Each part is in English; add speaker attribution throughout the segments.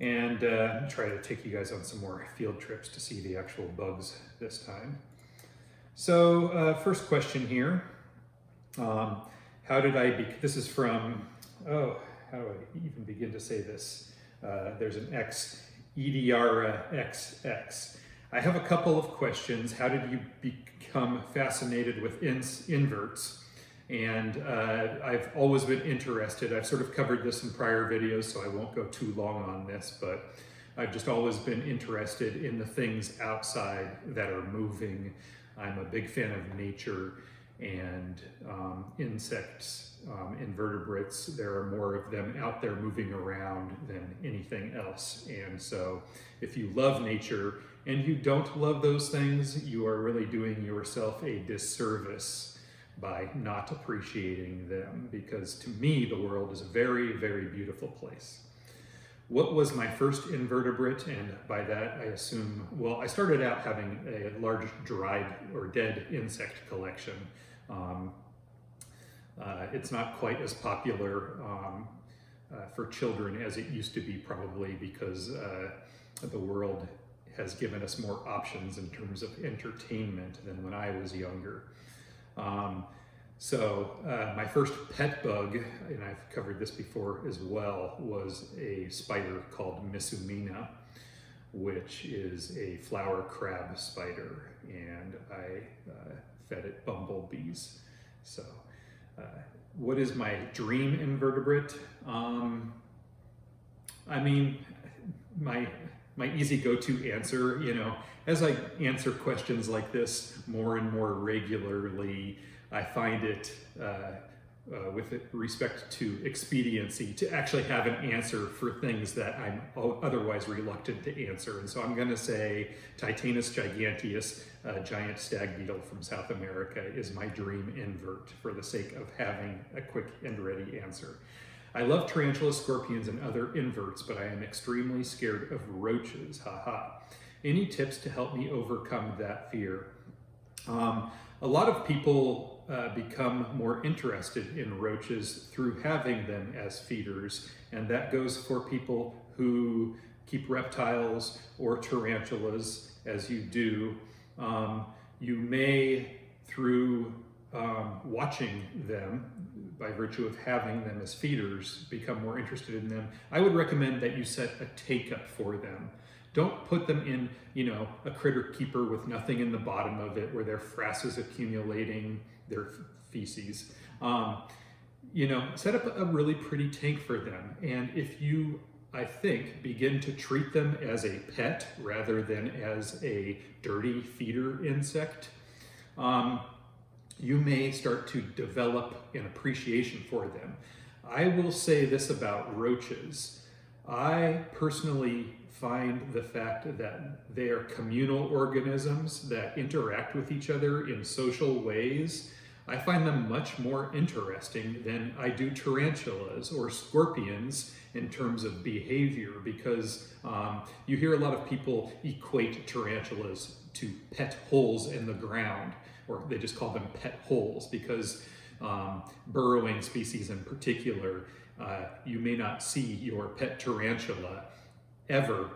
Speaker 1: and try to take you guys on some more field trips to see the actual bugs this time. So first question here. How did this is from, how do I even begin to say this? There's an X, Ediara XX. I have a couple of questions. How did you become fascinated with inverts? And I've always been interested. I've sort of covered this in prior videos, so I won't go too long on this, but I've just always been interested in the things outside that are moving. I'm a big fan of nature and insects, invertebrates. There are more of them out there moving around than anything else. And so if you love nature and you don't love those things, you are really doing yourself a disservice by not appreciating them, because to me, the world is a very, very beautiful place. What was my first invertebrate? And by that, I assume, well, I started out having a large dried or dead insect collection. It's not quite as popular for children as it used to be, probably because the world has given us more options in terms of entertainment than when I was younger. My first pet bug, and I've covered this before as well, was a spider called Misumena, which is a flower crab spider, and I fed it bumblebees. So what is my dream invertebrate? I mean, my easy go-to answer, as I answer questions like this more and more regularly, I find it, with respect to expediency, to actually have an answer for things that I'm otherwise reluctant to answer. And so I'm going to say Titanus giganteus, a giant stag beetle from South America, is my dream invert for the sake of having a quick and ready answer. I love tarantulas, scorpions, and other inverts, but I am extremely scared of roaches. Haha. Any tips to help me overcome that fear? A lot of people become more interested in roaches through having them as feeders, and that goes for people who keep reptiles or tarantulas, as you do. You may, through watching them, by virtue of having them as feeders, become more interested in them. I would recommend that you set a take-up for them. Don't put them in, a critter keeper with nothing in the bottom of it where their frass is accumulating their feces. Set up a really pretty tank for them. And if you, I think, begin to treat them as a pet rather than as a dirty feeder insect, you may start to develop an appreciation for them. I will say this about roaches. I personally find the fact that they are communal organisms that interact with each other in social ways, I find them much more interesting than I do tarantulas or scorpions in terms of behavior, because you hear a lot of people equate tarantulas to pet holes in the ground, or they just call them pet holes because burrowing species in particular, you may not see your pet tarantula ever,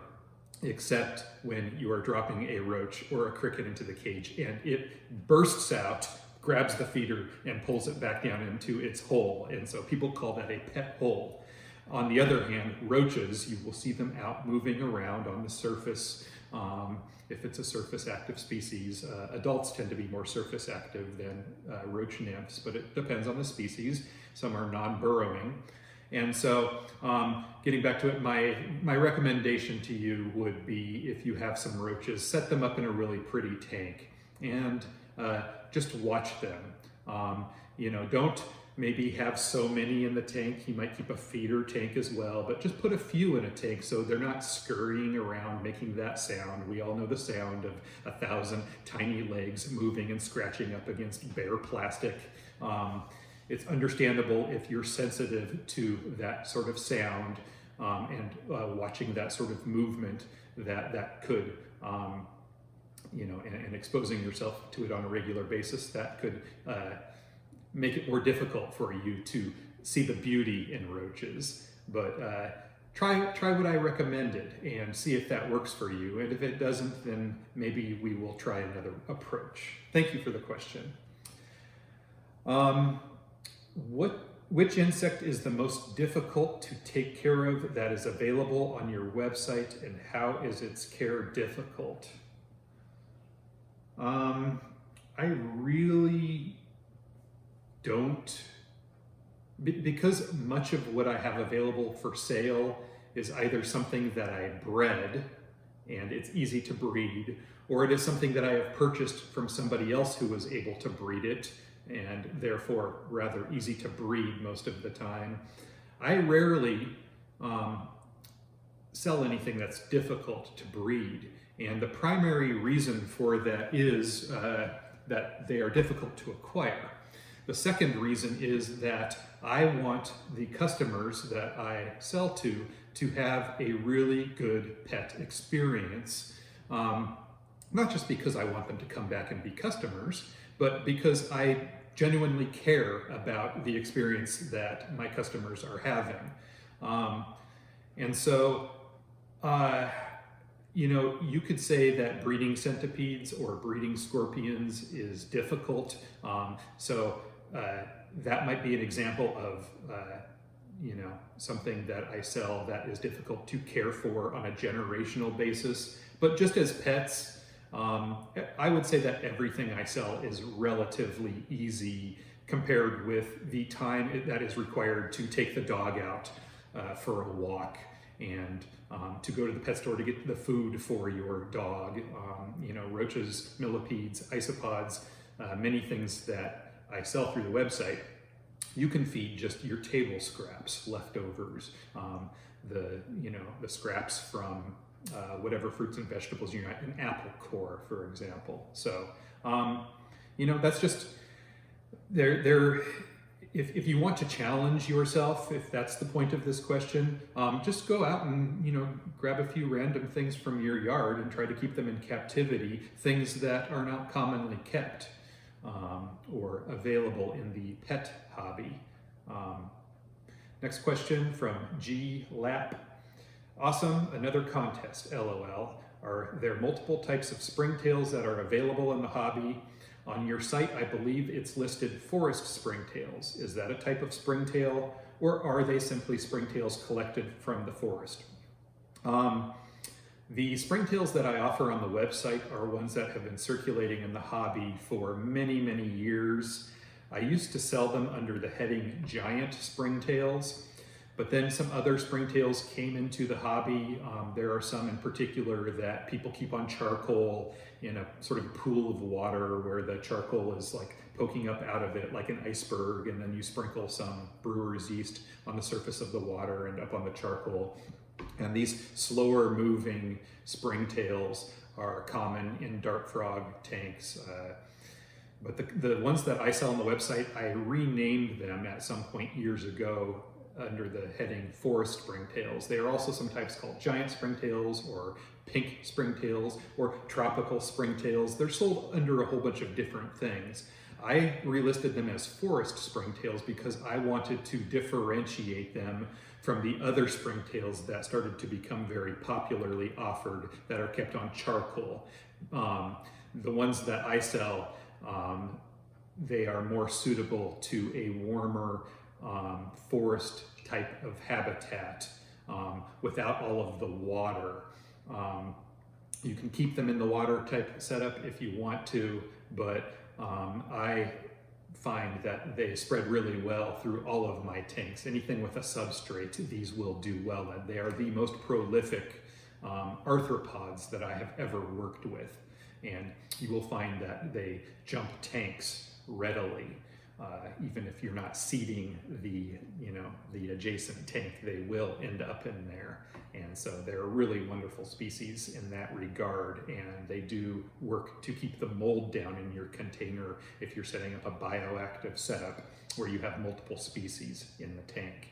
Speaker 1: except when you are dropping a roach or a cricket into the cage and it bursts out, grabs the feeder, and pulls it back down into its hole. And so people call that a pet hole. On the other hand, roaches, you will see them out moving around on the surface. If it's a surface active species, adults tend to be more surface active than roach nymphs, but it depends on the species. Some are non-burrowing. And so getting back to it, my recommendation to you would be, if you have some roaches, set them up in a really pretty tank and just watch them. Don't maybe have so many in the tank. You might keep a feeder tank as well, but just put a few in a tank so they're not scurrying around making that sound. We all know the sound of 1,000 tiny legs moving and scratching up against bare plastic. It's understandable if you're sensitive to that sort of sound and watching that sort of movement that could, and exposing yourself to it on a regular basis, that could make it more difficult for you to see the beauty in roaches. But try what I recommended and see if that works for you. And if it doesn't, then maybe we will try another approach. Thank you for the question. Which insect is the most difficult to take care of that is available on your website, and how is its care difficult? I really don't, because much of what I have available for sale is either something that I bred and it's easy to breed, or it is something that I have purchased from somebody else who was able to breed it and therefore rather easy to breed most of the time. I rarely sell anything that's difficult to breed, and the primary reason for that is that they are difficult to acquire. The second reason is that I want the customers that I sell to have a really good pet experience. Not just because I want them to come back and be customers, but because I genuinely care about the experience that my customers are having. And so, you could say that breeding centipedes or breeding scorpions is difficult. That might be an example of something that I sell that is difficult to care for on a generational basis. But just as pets, I would say that everything I sell is relatively easy compared with the time that is required to take the dog out for a walk and to go to the pet store to get the food for your dog. Roaches, millipedes, isopods, many things that I sell through the website, you can feed just your table scraps, leftovers, the scraps from whatever fruits and vegetables you're an apple core, for example. So, that's just there. If you want to challenge yourself, if that's the point of this question, just go out and grab a few random things from your yard and try to keep them in captivity, things that are not commonly kept or available in the pet hobby. Next question from G Lap. Awesome, another contest, LOL. Are there multiple types of springtails that are available in the hobby? On your site, I believe it's listed forest springtails. Is that a type of springtail, or are they simply springtails collected from the forest? The springtails that I offer on the website are ones that have been circulating in the hobby for many, many years. I used to sell them under the heading giant springtails, but then some other springtails came into the hobby. There are some in particular that people keep on charcoal in a sort of pool of water where the charcoal is like poking up out of it like an iceberg, and then you sprinkle some brewer's yeast on the surface of the water and up on the charcoal. And these slower moving springtails are common in dart frog tanks. But the ones that I sell on the website, I renamed them at some point years ago under the heading forest springtails. They are also sometimes called giant springtails or pink springtails or tropical springtails. They're sold under a whole bunch of different things. I relisted them as forest springtails because I wanted to differentiate them from the other springtails that started to become very popularly offered that are kept on charcoal. The ones that I sell, they are more suitable to a warmer forest type of habitat without all of the water. You can keep them in the water type setup if you want to, but I find that they spread really well through all of my tanks. Anything with a substrate, these will do well, and they are the most prolific arthropods that I have ever worked with. And you will find that they jump tanks readily. Even if you're not seeding the adjacent tank, they will end up in there. And so they're a really wonderful species in that regard, and they do work to keep the mold down in your container if you're setting up a bioactive setup where you have multiple species in the tank.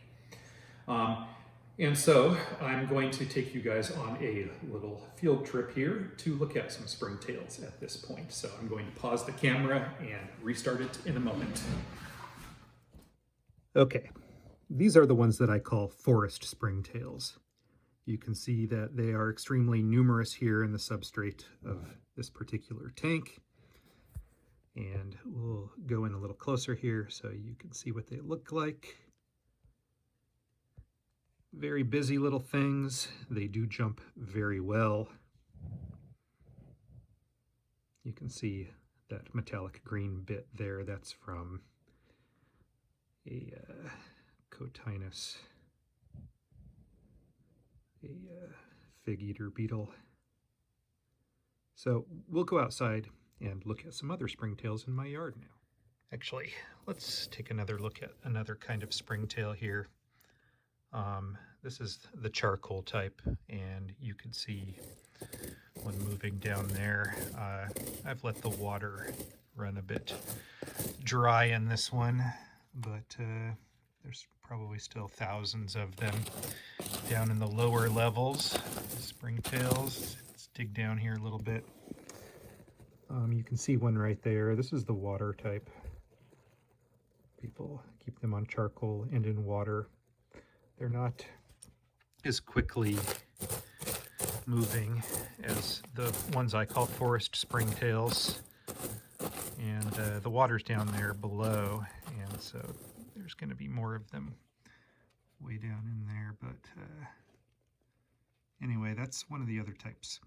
Speaker 1: And so I'm going to take you guys on a little field trip here to look at some springtails at this point. So I'm going to pause the camera and restart it in a moment. Okay, these are the ones that I call forest springtails. You can see that they are extremely numerous here in the substrate of this particular tank. And we'll go in a little closer here so you can see what they look like. Very busy little things. They do jump very well. You can see that metallic green bit there. That's from a Cotinus, a fig eater beetle. So we'll go outside and look at some other springtails in my yard now. Actually, let's take another look at another kind of springtail here. This is the charcoal type, and you can see when moving down there, I've let the water run a bit dry in this one, but there's probably still thousands of them down in the lower levels. Springtails. Let's dig down here a little bit. You can see one right there. This is the water type. People keep them on charcoal and in water. They're not as quickly moving as the ones I call forest springtails, and the water's down there below, and so there's going to be more of them way down in there. But anyway, that's one of the other types.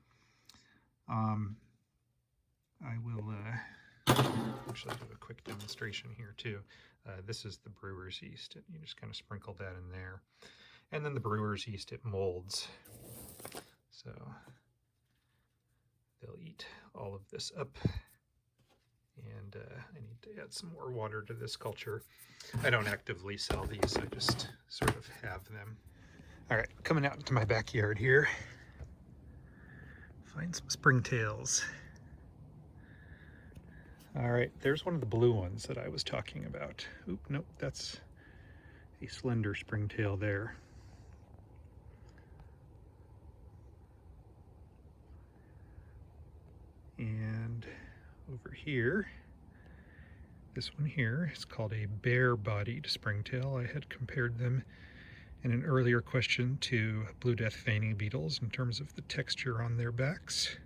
Speaker 1: I will actually do a quick demonstration here too. This is the brewer's yeast. You just kind of sprinkle that in there. And then the brewer's yeast, it molds. So they'll eat all of this up. And I need to add some more water to this culture. I don't actively sell these, I just sort of have them. All right, coming out into my backyard here. Find some springtails. All right, there's one of the blue ones that I was talking about. Oop, nope, that's a slender springtail there. And over here, this one here is called a bare-bodied springtail. I had compared them in an earlier question to Blue Death veining beetles in terms of the texture on their backs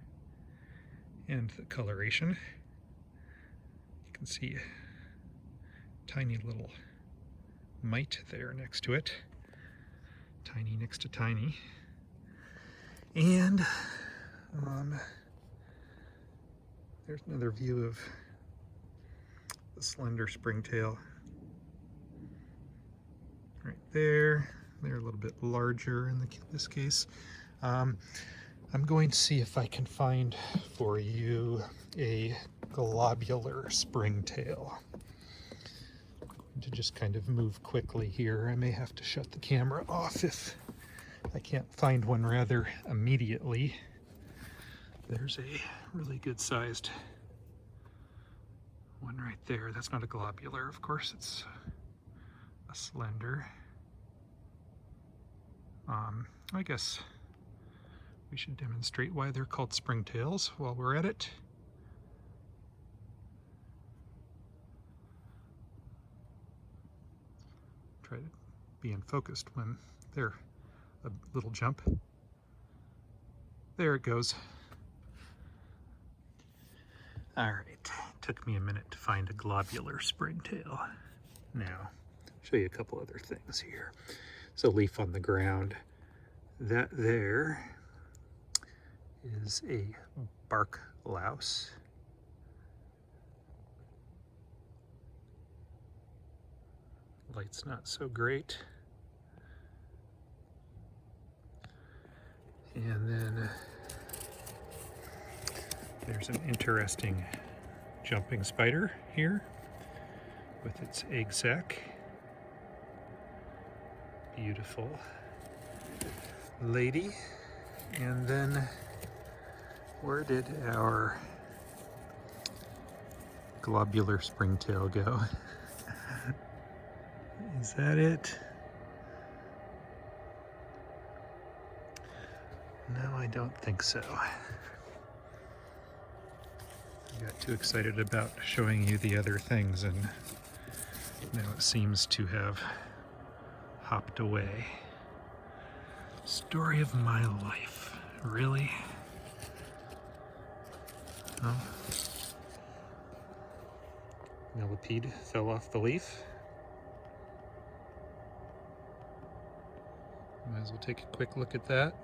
Speaker 1: and the coloration. You can see a tiny little mite there next to it. Tiny next to tiny. And there's another view of the slender springtail. Right there. They're a little bit larger in this case. I'm going to see if I can find for you a globular springtail. I'm going to just kind of move quickly here. I may have to shut the camera off if I can't find one rather immediately. There's a really good sized one right there. That's not a globular, of course, it's a slender. I guess we should demonstrate why they're called springtails while we're at it. Try to be in focused when they're a little jump. There it goes. All right, took me a minute to find a globular springtail. Now, I'll show you a couple other things here. It's a leaf on the ground. That there is a bark louse. Light's not so great. And then there's an interesting jumping spider here with its egg sac. Beautiful lady. And then where did our globular springtail go? Is that it? No, I don't think so. I got too excited about showing you the other things, and now it seems to have hopped away. Story of my life. Really? Oh. Millipede fell off the leaf. Might as well take a quick look at that.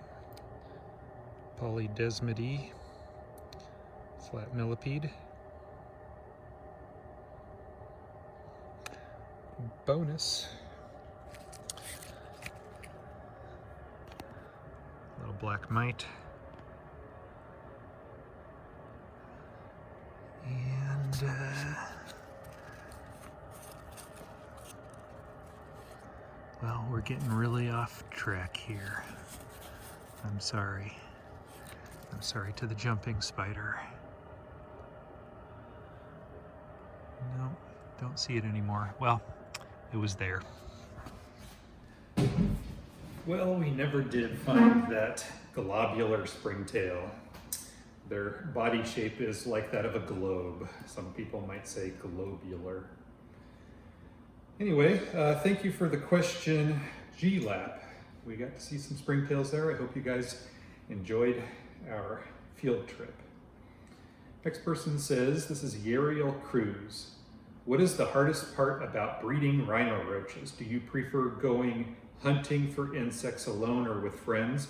Speaker 1: Polydesmody, flat millipede. Bonus. Little black mite. And well, we're getting really off track here. I'm sorry. I'm sorry to the jumping spider. No, don't see it anymore. Well, it was there. Well, we never did find that globular springtail. Their body shape is like that of a globe. Some people might say globular. Anyway, thank you for the question, GLAP. We got to see some springtails there. I hope you guys enjoyed our field trip. Next person says, this is Yariel Cruz. What is the hardest part about breeding rhino roaches? Do you prefer going hunting for insects alone or with friends?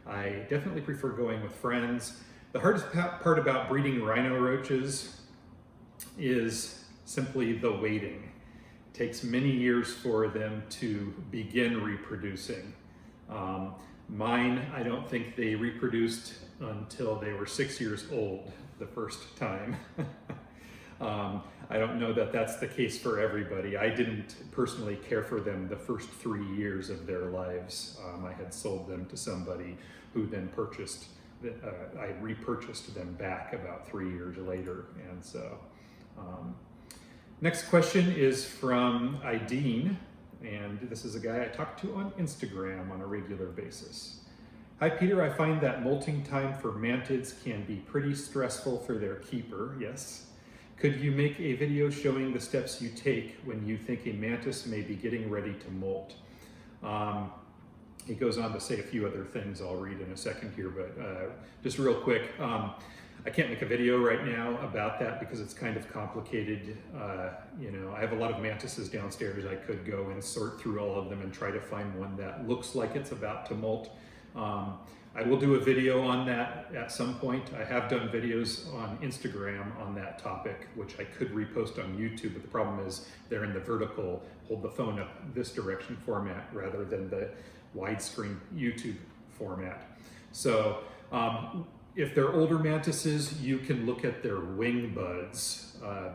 Speaker 1: I definitely prefer going with friends. The hardest part about breeding rhino roaches is simply the waiting. It takes many years for them to begin reproducing. Mine, I don't think they reproduced until they were 6 years old the first time. I don't know that that's the case for everybody. I didn't personally care for them the first 3 years of their lives. I had sold them to somebody who then I repurchased them back about 3 years later. And so, next question is from Ideen, and this is a guy I talk to on Instagram on a regular basis. Hi Peter, I find that molting time for mantids can be pretty stressful for their keeper, yes. Could you make a video showing the steps you take when you think a mantis may be getting ready to molt? He goes on to say a few other things I'll read in a second here, but just real quick, I can't make a video right now about that because it's kind of complicated. You know, I have a lot of mantises downstairs. I could go and sort through all of them and try to find one that looks like it's about to molt. I will do a video on that at some point. I have done videos on Instagram on that topic, which I could repost on YouTube, but the problem is they're in the vertical, hold the phone up this direction format rather than the widescreen YouTube format. So if they're older mantises, you can look at their wing buds. A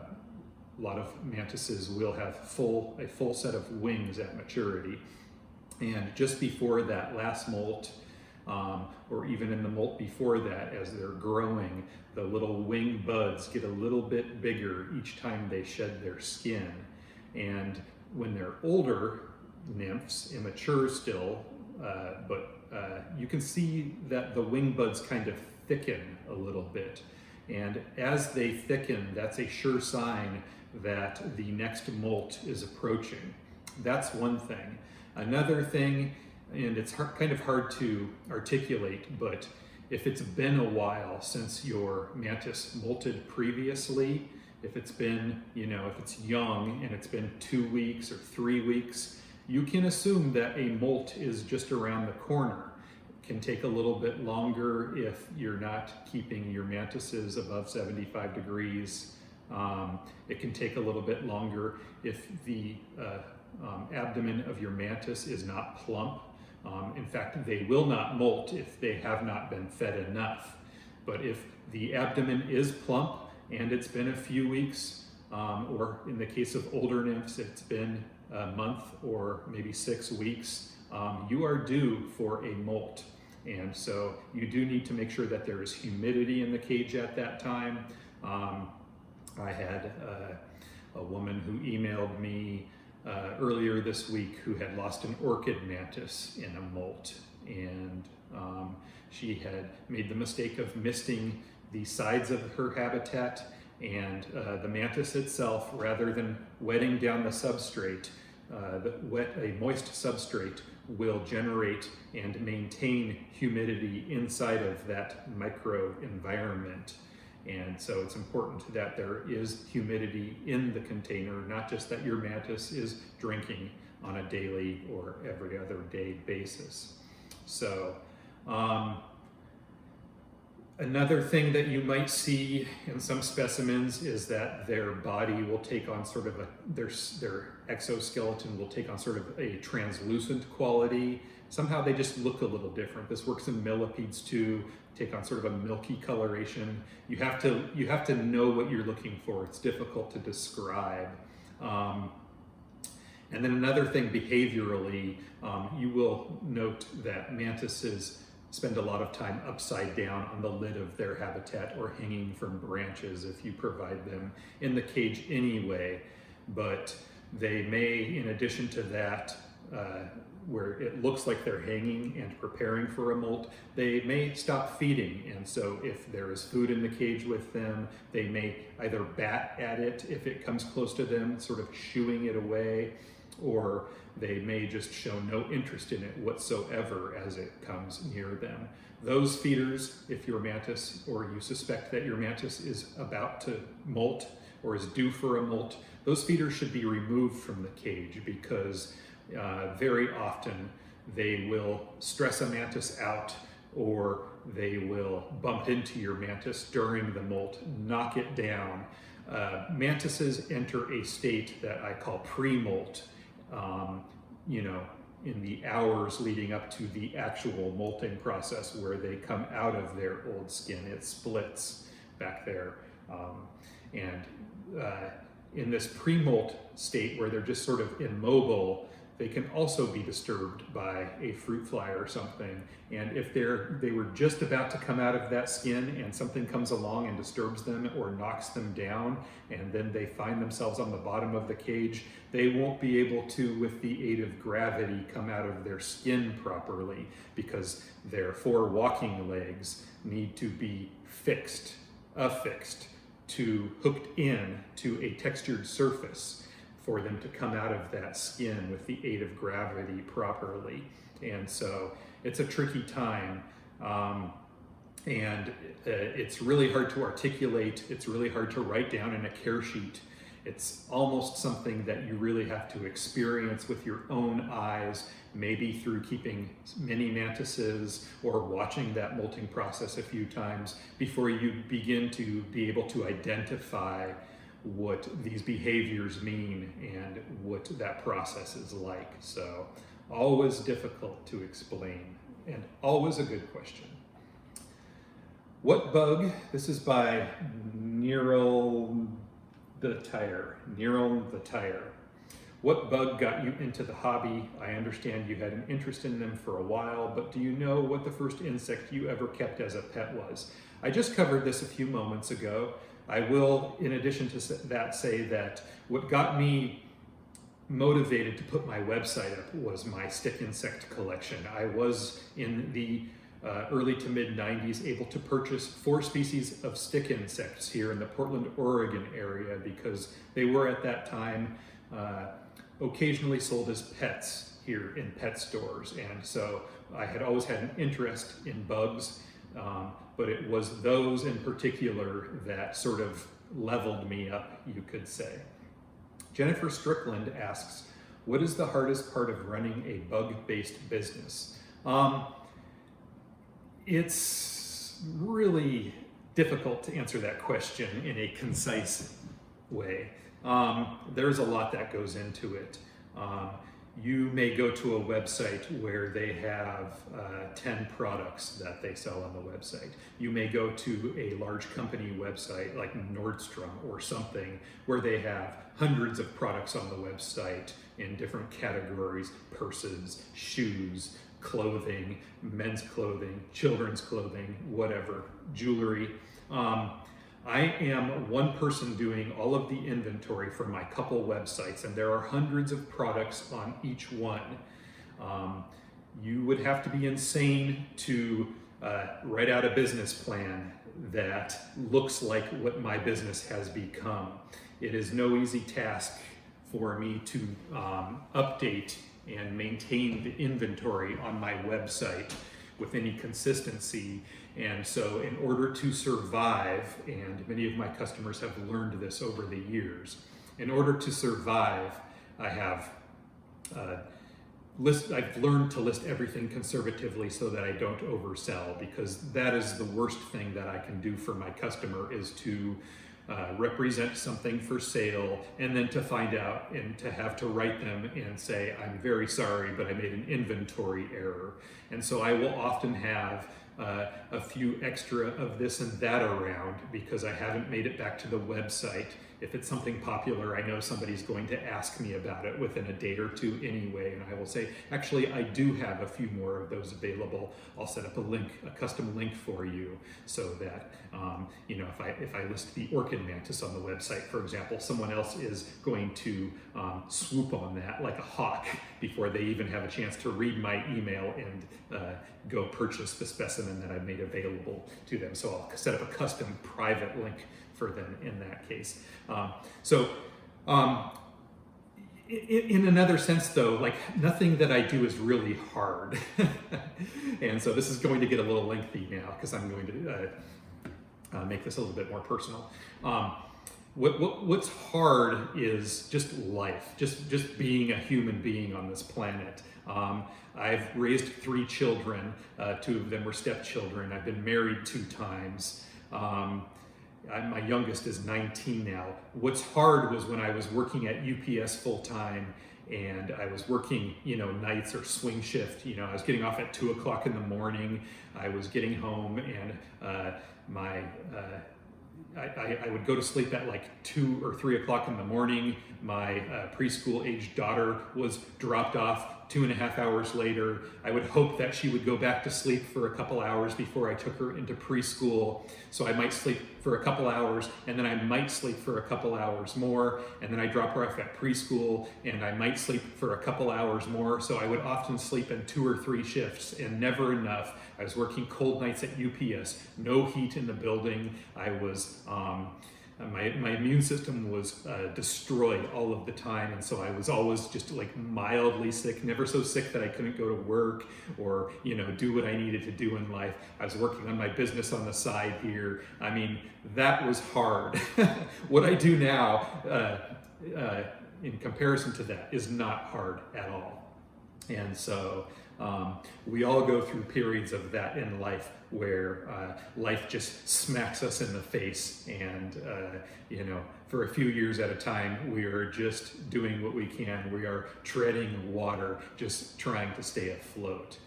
Speaker 1: lot of mantises will have a full set of wings at maturity. And just before that last molt, or even in the molt before that, as they're growing, the little wing buds get a little bit bigger each time they shed their skin. And when they're older nymphs, immature still, but you can see that the wing buds kind of thicken a little bit. And as they thicken, that's a sure sign that the next molt is approaching. That's one thing. Another thing, and it's kind of hard to articulate, but if it's been a while since your mantis molted previously, if it's been, if it's young and it's been 2 weeks or 3 weeks, you can assume that a molt is just around the corner. It can take a little bit longer if you're not keeping your mantises above 75 degrees. It can take a little bit longer if the abdomen of your mantis is not plump. In fact, they will not molt if they have not been fed enough. But if the abdomen is plump and it's been a few weeks, or in the case of older nymphs, it's been a month or maybe 6 weeks, you are due for a molt. And so you do need to make sure that there is humidity in the cage at that time. I had a woman who emailed me earlier this week who had lost an orchid mantis in a molt, and she had made the mistake of misting the sides of her habitat, and the mantis itself, rather than wetting down the substrate, a moist substrate will generate and maintain humidity inside of that microenvironment. And so it's important that there is humidity in the container, not just that your mantis is drinking on a daily or every other day basis. So another thing that you might see in some specimens is that their body will take on sort of their exoskeleton will take on sort of a translucent quality. Somehow they just look a little different. This works in millipedes too, take on sort of a milky coloration. You have to know what you're looking for. It's difficult to describe. And then another thing behaviorally, you will note that mantises spend a lot of time upside down on the lid of their habitat or hanging from branches if you provide them in the cage anyway. But they may, in addition to that, where it looks like they're hanging and preparing for a molt, they may stop feeding. And so if there is food in the cage with them, they may either bat at it if it comes close to them, sort of shooing it away, or they may just show no interest in it whatsoever as it comes near them. Those feeders, if your mantis, or you suspect that your mantis is about to molt or is due for a molt, those feeders should be removed from the cage, because very often they will stress a mantis out, or they will bump into your mantis during the molt, knock it down. Mantises enter a state that I call pre-molt, in the hours leading up to the actual molting process, where they come out of their old skin. It splits back there. In this pre-molt state, where they're just sort of immobile, they can also be disturbed by a fruit fly or something. And if they were just about to come out of that skin and something comes along and disturbs them or knocks them down, and then they find themselves on the bottom of the cage, they won't be able to, with the aid of gravity, come out of their skin properly, because their 4 walking legs need to be affixed to hooked in to a textured surface for them to come out of that skin with the aid of gravity properly. And so it's a tricky time. And it's really hard to articulate. It's really hard to write down in a care sheet. It's almost something that you really have to experience with your own eyes, maybe through keeping many mantises or watching that molting process a few times before you begin to be able to identify what these behaviors mean and what that process is like. So always difficult to explain, and always a good question. What bug, this is by Nirel the Tire. What bug got you into the hobby? I understand you had an interest in them for a while, but do you know what the first insect you ever kept as a pet was? I just covered this a few moments ago. I will, in addition to that, say that what got me motivated to put my website up was my stick insect collection. I was, in the early to mid 90s, able to purchase 4 species of stick insects here in the Portland, Oregon area, because they were at that time occasionally sold as pets here in pet stores. And so I had always had an interest in bugs, but it was those in particular that sort of leveled me up, you could say. Jennifer Strickland asks, what is the hardest part of running a bug-based business? It's really difficult to answer that question in a concise way. There's a lot that goes into it. You may go to a website where they have 10 products that they sell on the website. You may go to a large company website like Nordstrom or something where they have hundreds of products on the website in different categories: purses, shoes, clothing, men's clothing, children's clothing, whatever, jewelry. I am one person doing all of the inventory for my couple websites, and there are hundreds of products on each one. You would have to be insane to write out a business plan that looks like what my business has become. It is no easy task for me to update and maintain the inventory on my website with any consistency. And so in order to survive, and many of my customers have learned this over the years, in order to survive, I have I've learned to list everything conservatively so that I don't oversell, because that is the worst thing that I can do for my customer, is to represent something for sale and then to find out and to have to write them and say, I'm very sorry, but I made an inventory error. And so I will often have a few extra of this and that around because I haven't made it back to the website. If it's something popular, I know somebody's going to ask me about it within a day or two anyway, and I will say, actually, I do have a few more of those available. I'll set up a link, a custom link for you, so that you know, if I list the orchid mantis on the website, for example, someone else is going to swoop on that like a hawk before they even have a chance to read my email and go purchase the specimen that I made available to them. So I'll set up a custom private link for them in that case. In another sense though, like, nothing that I do is really hard. And so this is going to get a little lengthy now because I'm going to make this a little bit more personal. What's hard is just life, just being a human being on this planet. I've raised 3 children, 2 of them were stepchildren. I've been married 2 times. My youngest is 19 now. What's hard was when I was working at UPS full time and I was working, you know, nights or swing shift. You know, I was getting off at 2 o'clock in the morning. I was getting home and I would go to sleep at like 2 or 3 o'clock in the morning. My preschool age daughter was dropped off 2.5 hours later. I would hope that she would go back to sleep for a couple hours before I took her into preschool. So I might sleep for a couple hours and then I might sleep for a couple hours more. And then I drop her off at preschool and I might sleep for a couple hours more. So I would often sleep in 2 or 3 shifts and never enough. I was working cold nights at UPS, no heat in the building. I was, my immune system was destroyed all of the time, and so I was always just like mildly sick, never so sick that I couldn't go to work or, you know, do what I needed to do in life. I was working on my business on the side here. I mean, that was hard. What I do now, in comparison to that, is not hard at all. And so we all go through periods of that in life where life just smacks us in the face, and you know, for a few years at a time, we are just doing what we can. We are treading water, just trying to stay afloat.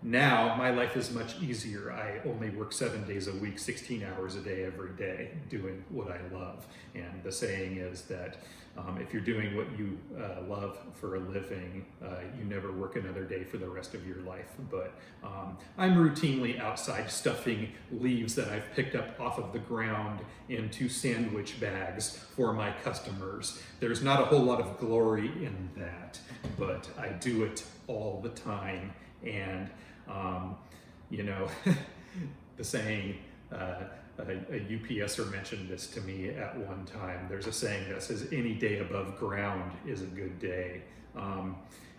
Speaker 1: Now, my life is much easier. I only work 7 days a week, 16 hours a day, every day, doing what I love. And the saying is that if you're doing what you love for a living, you never work another day for the rest of your life. But I'm routinely outside stuffing leaves that I've picked up off of the ground into sandwich bags for my customers. There's not a whole lot of glory in that, but I do it all the time. And you know, the saying, a UPSer mentioned this to me at one time. There's a saying that says, any day above ground is a good day.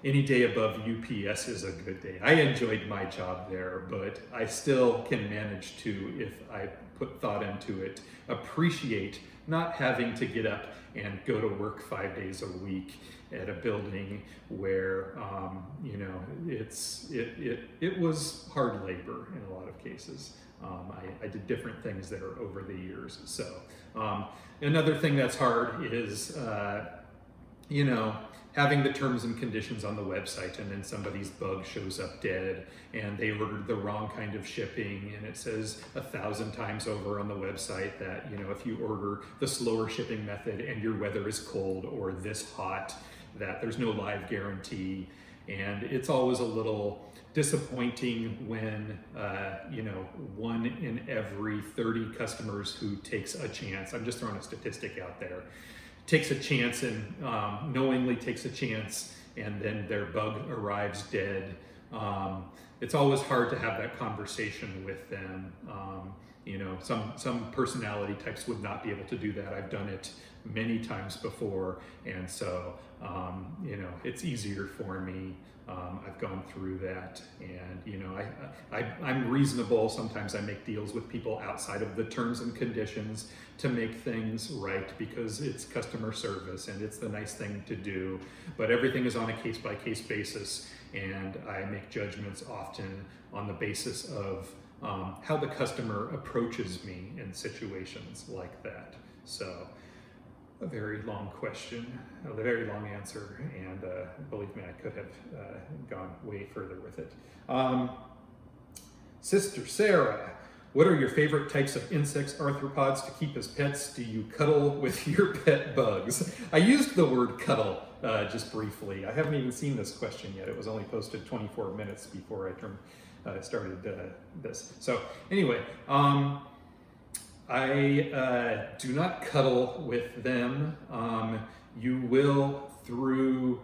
Speaker 1: Any day above UPS is a good day. I enjoyed my job there, but I still can manage to, if I put thought into it, appreciate not having to get up and go to work 5 days a week at a building where you know, it was hard labor in a lot of cases. I did different things there over the years. So another thing that's hard is you know, having the terms and conditions on the website, and then somebody's bug shows up dead and they ordered the wrong kind of shipping, and it says 1,000 times over on the website that, you know, if you order the slower shipping method and your weather is cold or this hot, that there's no live guarantee. And it's always a little disappointing when you know, 1 in every 30 customers who takes a chance, I'm just throwing a statistic out there, takes a chance and knowingly takes a chance, and then their bug arrives dead. It's always hard to have that conversation with them. You know, some personality types would not be able to do that. I've done it many times before, and so you know, it's easier for me. I've gone through that, and you know, I'm reasonable. Sometimes I make deals with people outside of the terms and conditions to make things right because it's customer service and it's the nice thing to do. But everything is on a case-by-case basis, and I make judgments often on the basis of how the customer approaches me in situations like that. So, a very long question, a very long answer, and believe me, I could have gone way further with it. Sister Sarah, what are your favorite types of insects, arthropods to keep as pets? Do you cuddle with your pet bugs? I used the word cuddle just briefly. I haven't even seen this question yet. It was only posted 24 minutes before I started this. So anyway, I do not cuddle with them. You will, through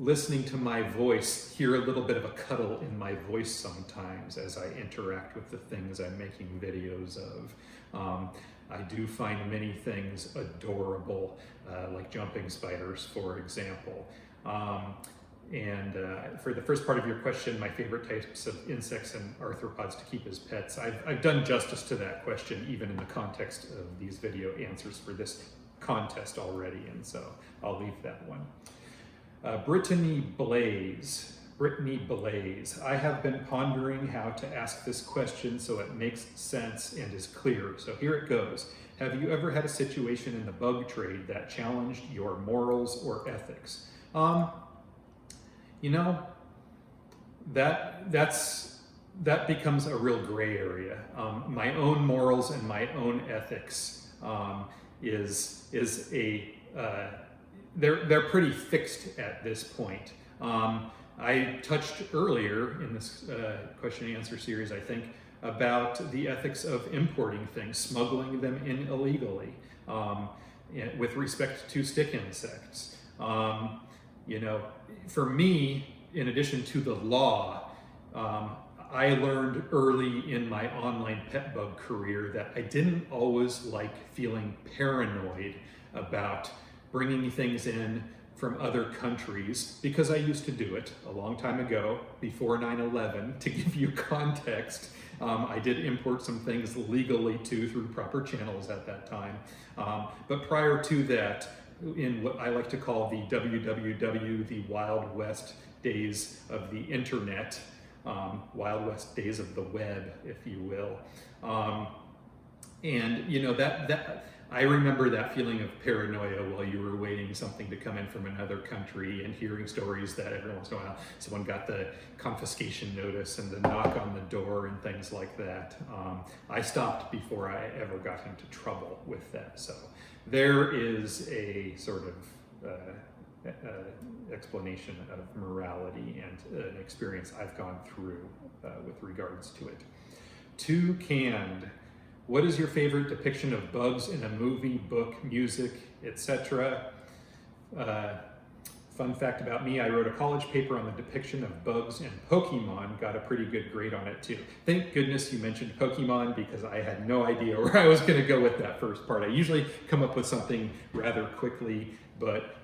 Speaker 1: listening to my voice, hear a little bit of a cuddle in my voice sometimes as I interact with the things I'm making videos of. I do find many things adorable, like jumping spiders, for example. And for the first part of your question, my favorite types of insects and arthropods to keep as pets, I've done justice to that question, even in the context of these video answers for this contest already, and so I'll leave that one. Brittany Blaze, I have been pondering how to ask this question so it makes sense and is clear, so here it goes. Have you ever had a situation in the bug trade that challenged your morals or ethics? You know, that becomes a real gray area. My own morals and my own ethics they're pretty fixed at this point. I touched earlier in this question and answer series, I think, about the ethics of importing things, smuggling them in illegally, with respect to stick insects. You know, for me, in addition to the law, I learned early in my online pet bug career that I didn't always like feeling paranoid about bringing things in from other countries, because I used to do it a long time ago, before 9/11. To give you context, I did import some things legally too, through proper channels at that time. But prior to that, in what I like to call the WWW, the Wild West days of the internet, Wild West days of the web, if you will. And you know, that I remember that feeling of paranoia while you were waiting something to come in from another country, and hearing stories that every once in a while someone got the confiscation notice and the knock on the door and things like that. I stopped before I ever got into trouble with that. So there is a sort of explanation of morality and an experience I've gone through with regards to it. Too Canned. What is your favorite depiction of bugs in a movie, book, music, etc.? Fun fact about me, I wrote a college paper on the depiction of bugs in Pokemon, got a pretty good grade on it too. Thank goodness you mentioned Pokemon, because I had no idea where I was going to go with that first part. I usually come up with something rather quickly, but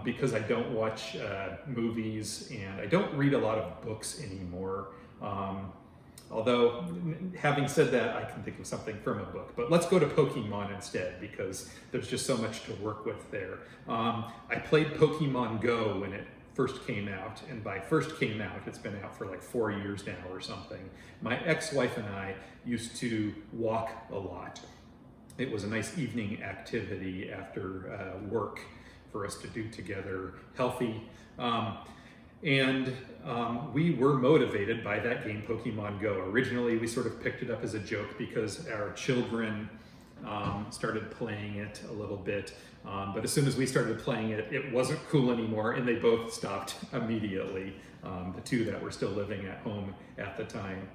Speaker 1: because I don't watch movies and I don't read a lot of books anymore, although, having said that, I can think of something from a book. But let's go to Pokemon instead, because there's just so much to work with there. I played Pokemon Go when it first came out, and by first came out, it's been out for like 4 years now or something. My ex-wife and I used to walk a lot. It was a nice evening activity after work for us to do together, healthy. And we were motivated by that game, Pokemon Go. Originally, we sort of picked it up as a joke because our children started playing it a little bit. But as soon as we started playing it, it wasn't cool anymore, and they both stopped immediately, the two that were still living at home at the time.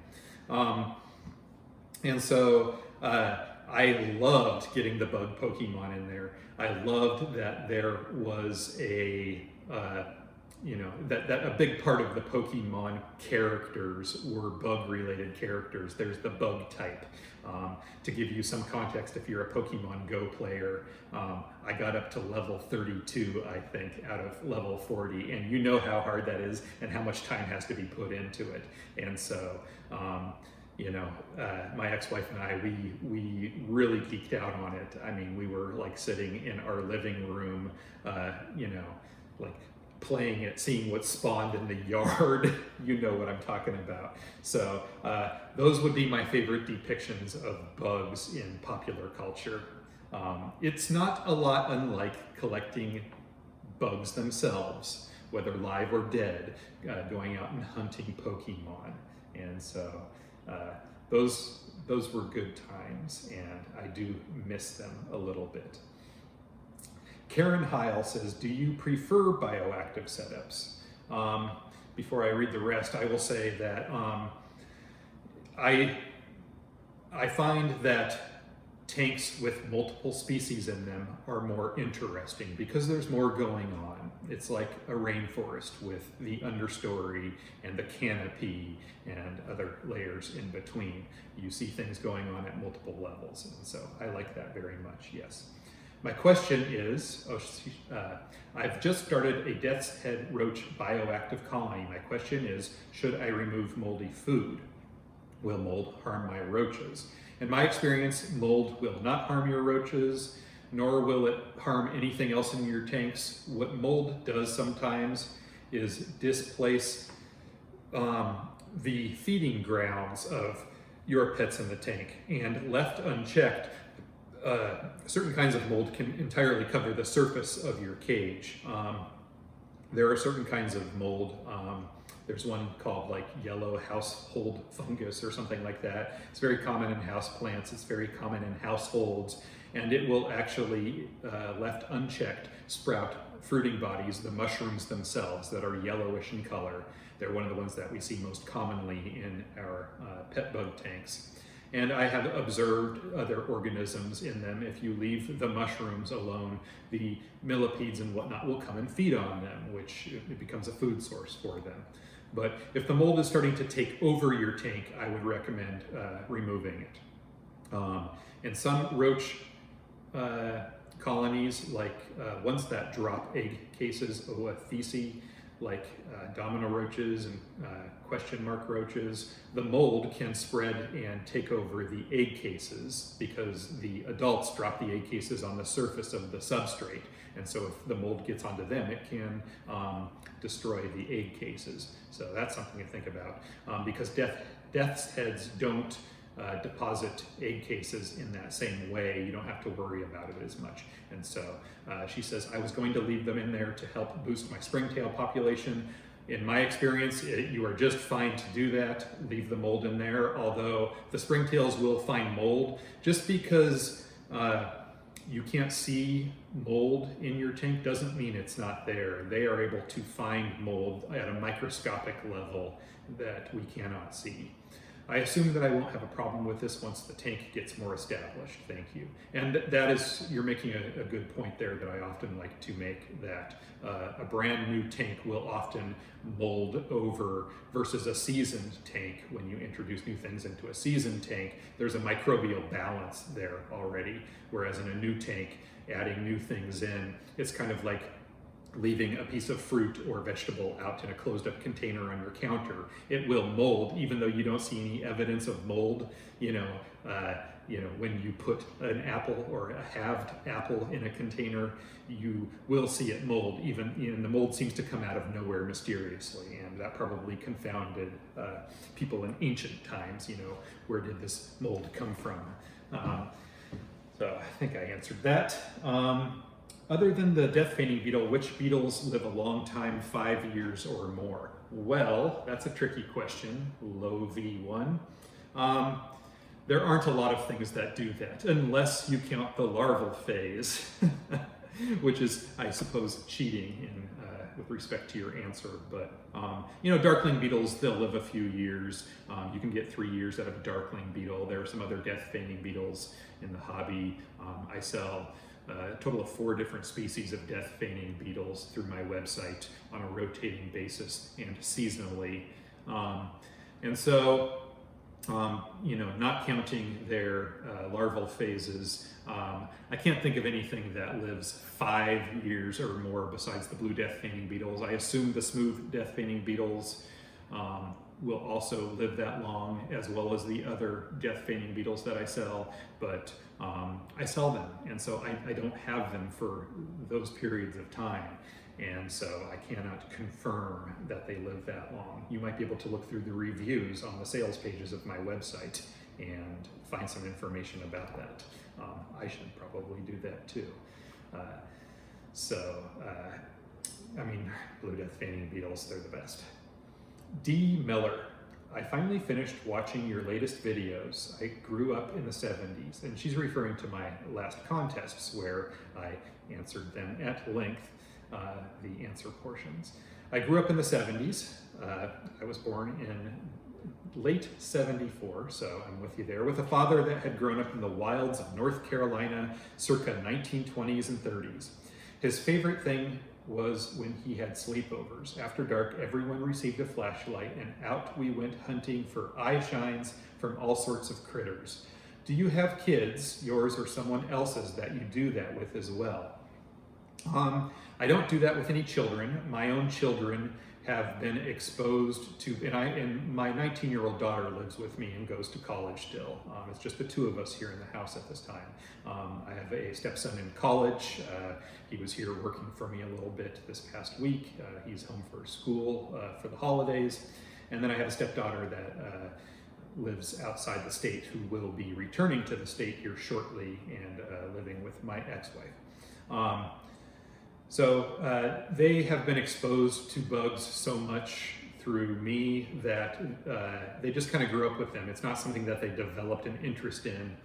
Speaker 1: And so I loved getting the bug Pokemon in there. I loved that there was a you know, that a big part of the Pokemon characters were bug-related characters. There's the bug type. To give you some context, if you're a Pokemon Go player, I got up to level 32, I think, out of level 40, and you know how hard that is and how much time has to be put into it. And so, you know, my ex-wife and I, we really geeked out on it. I mean, we were like sitting in our living room, you know, like playing it, seeing what spawned in the yard. You know what I'm talking about. So those would be my favorite depictions of bugs in popular culture. It's not a lot unlike collecting bugs themselves, whether live or dead, going out and hunting Pokemon. And so those were good times, and I do miss them a little bit. Karen Heil says, do you prefer bioactive setups? Before I read the rest, I will say that I find that tanks with multiple species in them are more interesting because there's more going on. It's like a rainforest with the understory and the canopy and other layers in between. You see things going on at multiple levels, and so I like that very much, yes. My question is, I've just started a death's head roach bioactive colony. My question is, should I remove moldy food? Will mold harm my roaches? In my experience, mold will not harm your roaches, nor will it harm anything else in your tanks. What mold does sometimes is displace the feeding grounds of your pets in the tank, and left unchecked, certain kinds of mold can entirely cover the surface of your cage. There are certain kinds of mold. There's one called like yellow household fungus or something like that. It's very common in house plants. It's very common in households, and it will actually, left unchecked, sprout fruiting bodies, the mushrooms themselves, that are yellowish in color. They're one of the ones that we see most commonly in our pet bug tanks. And I have observed other organisms in them. If you leave the mushrooms alone, the millipedes and whatnot will come and feed on them, which it becomes a food source for them. But if the mold is starting to take over your tank, I would recommend removing it. In some roach colonies, like ones that drop egg cases, Oathesi, like domino roaches and question mark roaches, the mold can spread and take over the egg cases because the adults drop the egg cases on the surface of the substrate. And so if the mold gets onto them, it can destroy the egg cases. So that's something to think about, because death's heads don't deposit egg cases in that same way. You don't have to worry about it as much. And so she says, I was going to leave them in there to help boost my springtail population. In my experience, you are just fine to do that. Leave the mold in there, although the springtails will find mold. Just because you can't see mold in your tank doesn't mean it's not there. They are able to find mold at a microscopic level that we cannot see. I assume that I won't have a problem with this once the tank gets more established. Thank you. And that is, you're making a good point there that I often like to make, that a brand new tank will often mold over versus a seasoned tank. When you introduce new things into a seasoned tank, there's a microbial balance there already. Whereas in a new tank, adding new things in, it's kind of like leaving a piece of fruit or vegetable out in a closed up container on your counter. It will mold, even though you don't see any evidence of mold. When you put an apple or a halved apple in a container, you will see it mold, and the mold seems to come out of nowhere mysteriously, and that probably confounded people in ancient times. Where did this mold come from? So I think I answered that. Other than the death feigning beetle, which beetles live a long time, 5 years or more? Well, that's a tricky question, low V1. There aren't a lot of things that do that, unless you count the larval phase, which is, I suppose, cheating with respect to your answer. But, darkling beetles, they'll live a few years. You can get 3 years out of a darkling beetle. There are some other death feigning beetles in the hobby I sell. a total of 4 different species of death feigning beetles through my website on a rotating basis and seasonally. And so, not counting their larval phases, I can't think of anything that lives 5 years or more besides the blue death feigning beetles. I assume the smooth death feigning beetles will also live that long, as well as the other death feigning beetles that I sell, but I sell them, and so I don't have them for those periods of time, and so I cannot confirm that they live that long. You might be able to look through the reviews on the sales pages of my website and find some information about that. I should probably do that too. Blue death feigning beetles, they're the best. D. Miller, I finally finished watching your latest videos. I grew up in the 70s, and she's referring to my last contests where I answered them at length, the answer portions. I grew up in the 70s. I was born in late 74, so I'm with you there, with a father that had grown up in the wilds of North Carolina circa 1920s and 30s. His favorite thing was when he had sleepovers. After dark, everyone received a flashlight, and out we went hunting for eye shines from all sorts of critters. Do you have kids, yours or someone else's, that you do that with as well? I don't do that with any children. My own children have been exposed to, and my 19-year-old daughter lives with me and goes to college still. It's just the 2 of us here in the house at this time. I have a stepson in college. He was here working for me a little bit this past week. He's home for school for the holidays. And then I have a stepdaughter that lives outside the state who will be returning to the state here shortly and living with my ex-wife. So they have been exposed to bugs so much through me that they just kind of grew up with them. It's not something that they developed an interest in.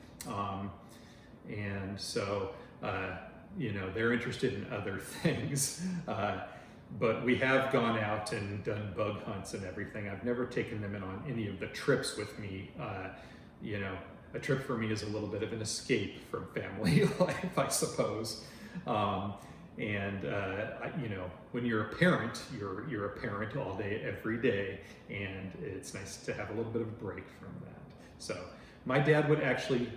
Speaker 1: And so, they're interested in other things. But we have gone out and done bug hunts and everything. I've never taken them in on any of the trips with me. A trip for me is a little bit of an escape from family life, I suppose. When you're a parent, you're a parent all day, every day, and it's nice to have a little bit of a break from that. So my dad would actually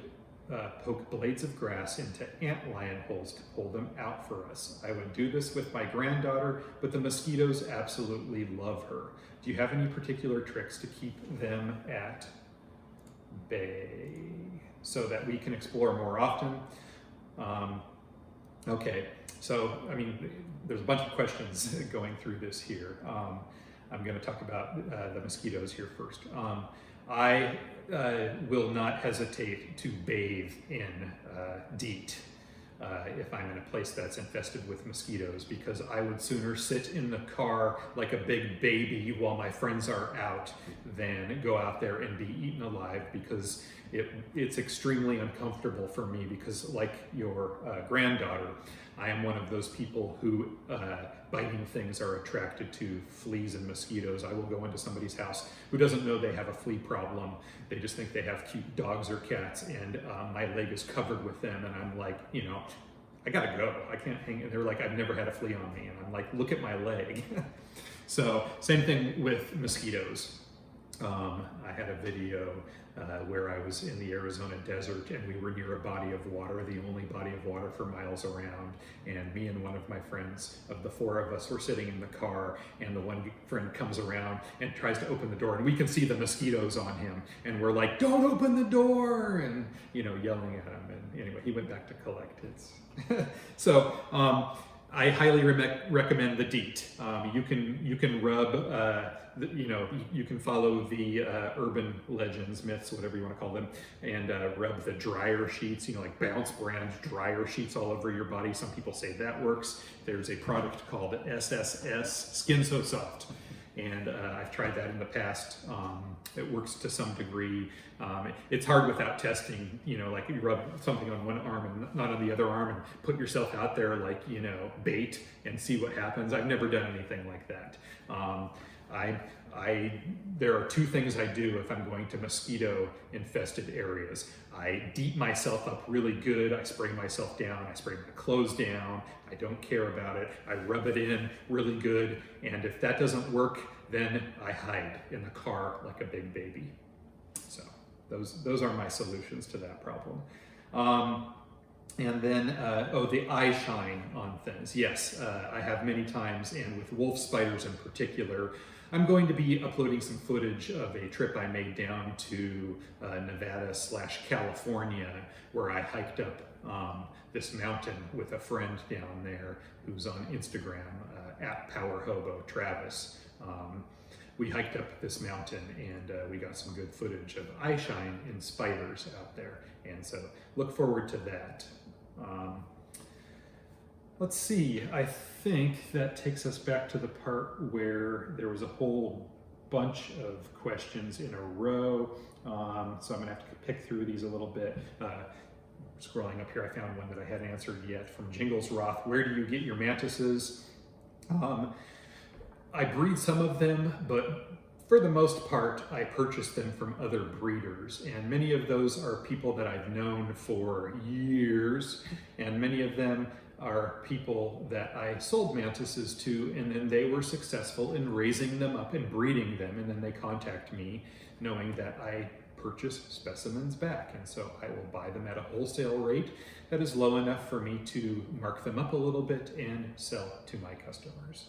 Speaker 1: poke blades of grass into antlion holes to pull them out for us. I would do this with my granddaughter, but the mosquitoes absolutely love her. Do you have any particular tricks to keep them at bay so that we can explore more often? Okay, so there's a bunch of questions going through this here. I'm going to talk about the mosquitoes here first. I will not hesitate to bathe in DEET if I'm in a place that's infested with mosquitoes, because I would sooner sit in the car like a big baby while my friends are out than go out there and be eaten alive, because it's extremely uncomfortable for me, because like your granddaughter, I am one of those people who biting things are attracted to fleas and mosquitoes. I will go into somebody's house who doesn't know they have a flea problem. They just think they have cute dogs or cats, and my leg is covered with them, and I'm like, I gotta go. I can't hang. And they're like, I've never had a flea on me, and I'm like, look at my leg. So same thing with mosquitoes. I had a video where I was in the Arizona desert, and we were near a body of water, the only body of water for miles around, and me and one of my friends, of the 4 of us, were sitting in the car, and the one friend comes around and tries to open the door, and we can see the mosquitoes on him, and we're like, don't open the door, and yelling at him, and anyway, he went back to collect his. So I highly recommend the DEET. You can rub, you can follow the urban legends, myths, whatever you want to call them, and rub the dryer sheets, like Bounce brand dryer sheets all over your body. Some people say that works. There's a product called SSS, Skin So Soft, and I've tried that in the past. It works to some degree. It's hard without testing, like you rub something on one arm and not on the other arm and put yourself out there like, bait and see what happens. I've never done anything like that. There are two things I do if I'm going to mosquito infested areas. I deep myself up really good. I spray myself down. I spray my clothes down. I don't care about it. I rub it in really good. And if that doesn't work, then I hide in the car like a big baby. So those are my solutions to that problem. And then, the eye shine on things. Yes, I have many times, and with wolf spiders in particular. I'm going to be uploading some footage of a trip I made down to Nevada/California, where I hiked up this mountain with a friend down there who's on Instagram, at Power Hobo Travis. We hiked up this mountain and we got some good footage of eye shine in spiders out there. And so look forward to that. Let's see, I think that takes us back to the part where there was a whole bunch of questions in a row. So I'm gonna have to pick through these a little bit. Scrolling up here, I found one that I hadn't answered yet from Jingles Roth. Where do you get your mantises? I breed some of them, but for the most part, I purchase them from other breeders, and many of those are people that I've known for years, and many of them are people that I sold mantises to, and then they were successful in raising them up and breeding them, and then they contact me knowing that I purchase specimens back, and so I will buy them at a wholesale rate that is low enough for me to mark them up a little bit and sell to my customers.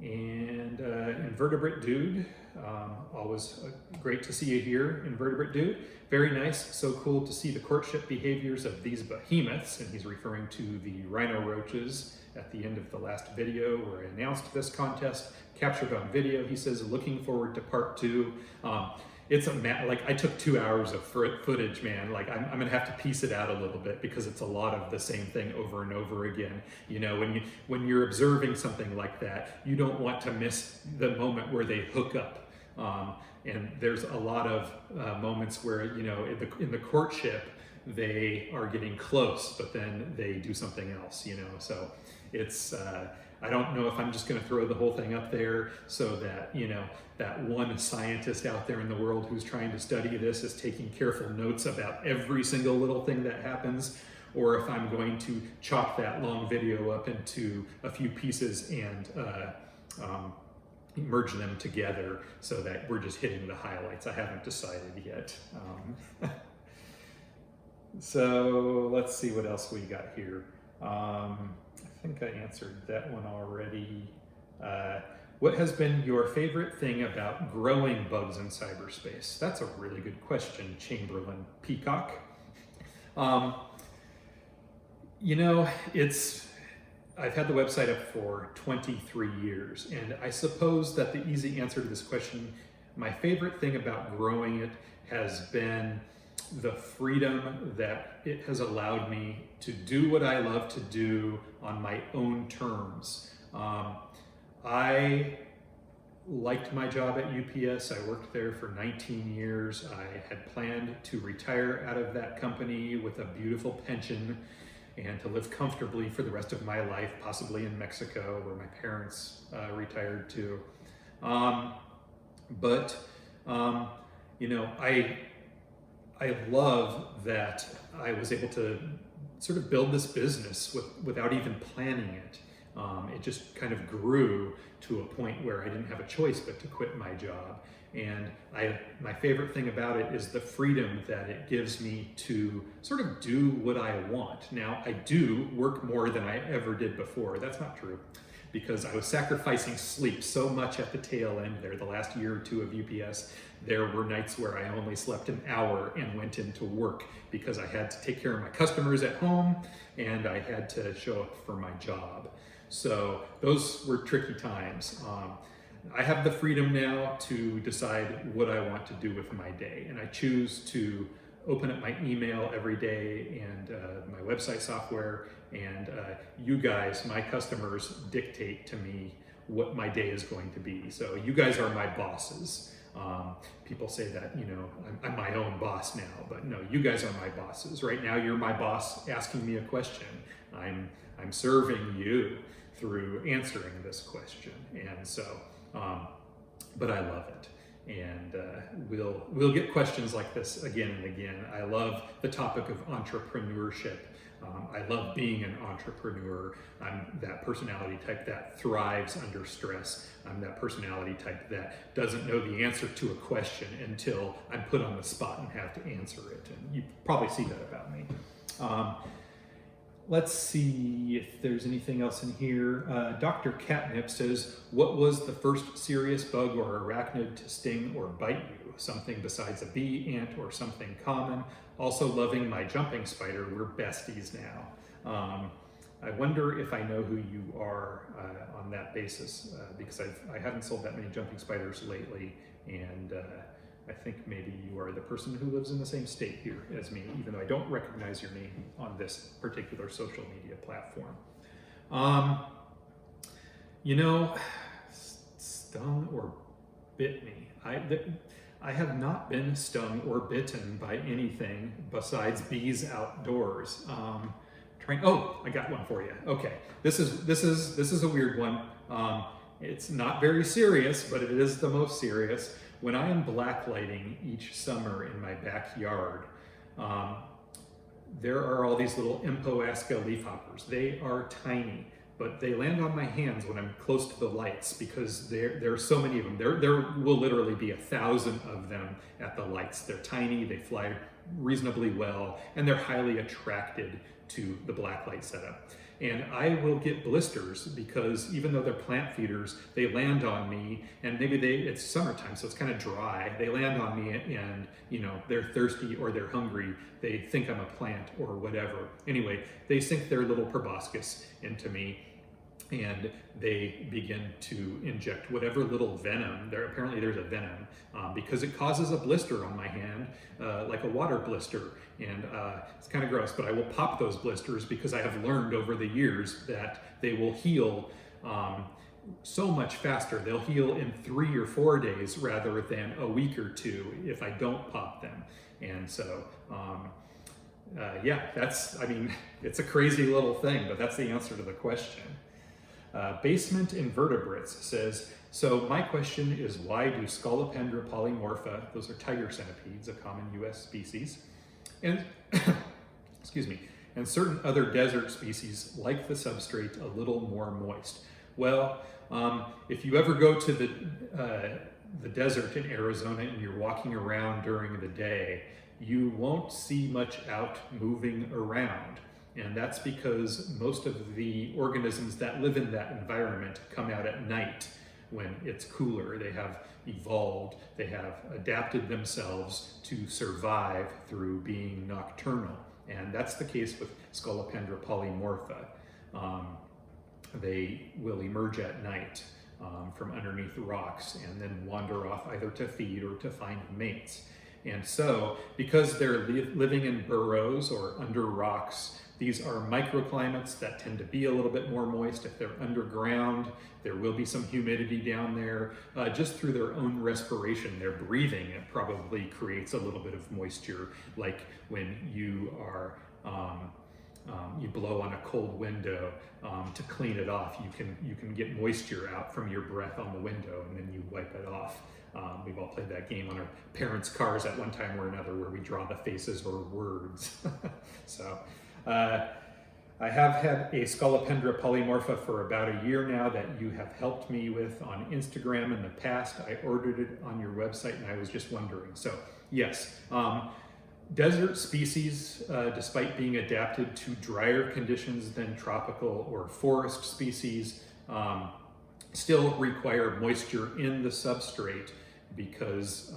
Speaker 1: Invertebrate Dude, always great to see you here, Invertebrate Dude. Very nice, so cool to see the courtship behaviors of these behemoths, and he's referring to the rhino roaches at the end of the last video where I announced this contest, captured on video. He says, looking forward to part 2. It's like I took 2 hours of footage, man. Like I'm gonna have to piece it out a little bit because it's a lot of the same thing over and over again. You know, when you're observing something like that, you don't want to miss the moment where they hook up. And there's a lot of moments where, you know, in the courtship, they are getting close, but then they do something else, you know. So it's, I don't know if I'm just going to throw the whole thing up there so that, you know, that one scientist out there in the world who's trying to study this is taking careful notes about every single little thing that happens, or if I'm going to chop that long video up into a few pieces and merge them together so that we're just hitting the highlights. I haven't decided yet. So let's see what else we got here. I think I answered that one already. What has been your favorite thing about growing bugs in cyberspace? That's a really good question, Chamberlain Peacock. You know, I've had the website up for 23 years, and I suppose that the easy answer to this question, my favorite thing about growing it has been the freedom that it has allowed me to do what I love to do on my own terms. I liked my job at UPS. I worked there for 19 years. I had planned to retire out of that company with a beautiful pension and to live comfortably for the rest of my life, possibly in Mexico, where my parents retired to. You know, I love that I was able to sort of build this business without even planning it. It just kind of grew to a point where I didn't have a choice but to quit my job. And my favorite thing about it is the freedom that it gives me to sort of do what I want. Now, I do work more than I ever did before. That's not true, because I was sacrificing sleep so much at the tail end there. The last year or two of UPS, there were nights where I only slept an hour and went into work because I had to take care of my customers at home and I had to show up for my job. So those were tricky times. I have the freedom now to decide what I want to do with my day, and I choose to open up my email every day and my website software, and you guys, my customers, dictate to me what my day is going to be. So you guys are my bosses. People say that, you know, I'm my own boss now, but no, you guys are my bosses. Right now, you're my boss asking me a question. I'm serving you. through answering this question. And so, but I love it. And we'll get questions like this again and again. I love the topic of entrepreneurship. I love being an entrepreneur. I'm that personality type that thrives under stress. I'm that personality type that doesn't know the answer to a question until I'm put on the spot and have to answer it. And you probably see that about me. Let's see if there's anything else in here. Dr. Catnip says, what was the first serious bug or arachnid to sting or bite you? Something besides a bee, ant, or something common? Also loving my jumping spider. We're besties now. I wonder if I know who you are on that basis, because I haven't sold that many jumping spiders lately, and I think maybe you are the person who lives in the same state here as me, even though I don't recognize your name on this particular social media platform. You know, stung or bit me. I have not been stung or bitten by anything besides bees outdoors. Oh, I got one for you. Okay, this is a weird one. It's not very serious, but it is the most serious. When I am blacklighting each summer in my backyard, there are all these little Empoasca leafhoppers. They are tiny, but they land on my hands when I'm close to the lights because there are so many of them. There will literally be 1,000 of them at the lights. They're tiny, they fly reasonably well, and they're highly attracted to the blacklight setup. And I will get blisters because even though they're plant feeders, they land on me, and maybe it's summertime, so it's kind of dry. They land on me and, you know, they're thirsty or they're hungry. They think I'm a plant or whatever. Anyway, they sink their little proboscis into me and they begin to inject whatever little venom. Apparently there's a venom because it causes a blister on my hand, like a water blister. And it's kind of gross, but I will pop those blisters because I have learned over the years that they will heal so much faster. They'll heal in 3 or 4 days rather than a week or 2 if I don't pop them. And so, yeah, it's a crazy little thing, but that's the answer to the question. Basement Invertebrates says, so my question is, why do Scolopendra polymorpha, those are tiger centipedes, a common US species, and excuse me, and certain other desert species like the substrate a little more moist? Well, if you ever go to the desert in Arizona and you're walking around during the day, you won't see much out moving around. And that's because most of the organisms that live in that environment come out at night when it's cooler. They have evolved, they have adapted themselves to survive through being nocturnal. And that's the case with Scolopendra polymorpha. They will emerge at night from underneath rocks and then wander off either to feed or to find mates. And so, because they're living in burrows or under rocks, these are microclimates that tend to be a little bit more moist. If they're underground, there will be some humidity down there. Just through their own respiration, their breathing, it probably creates a little bit of moisture, like when you are you blow on a cold window to clean it off. You can get moisture out from your breath on the window, and then you wipe it off. We've all played that game on our parents' cars at one time or another, where we draw the faces or words. So I have had a Scolopendra polymorpha for about a year now that you have helped me with on Instagram in the past. I ordered it on your website and I was just wondering. So yes, desert species, despite being adapted to drier conditions than tropical or forest species, still require moisture in the substrate because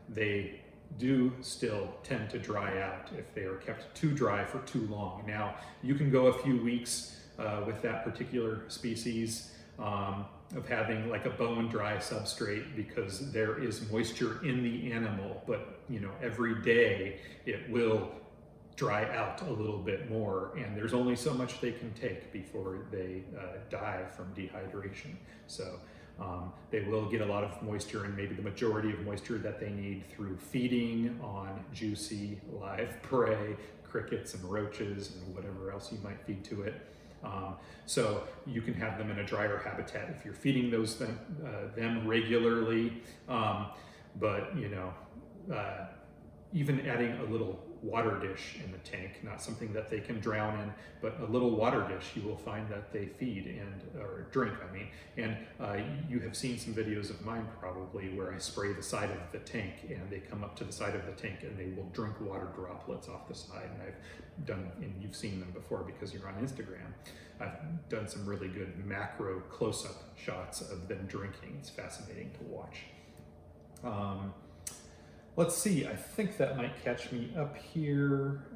Speaker 1: they do still tend to dry out if they are kept too dry for too long. Now, you can go a few weeks with that particular species of having like a bone dry substrate because there is moisture in the animal, but you know, every day it will dry out a little bit more, and there's only so much they can take before they die from dehydration. So they will get a lot of moisture, and maybe the majority of moisture that they need through feeding on juicy live prey, crickets and roaches and whatever else you might feed to it. So you can have them in a drier habitat if you're feeding them regularly. But even adding a little water dish in the tank, not something that they can drown in, but a little water dish, you will find that they feed or drink, I mean. And you have seen some videos of mine probably where I spray the side of the tank and they come up to the side of the tank and they will drink water droplets off the side. And I've done, and you've seen them before because you're on Instagram. I've done some really good macro close-up shots of them drinking. It's fascinating to watch. Let's see, I think that might catch me up here.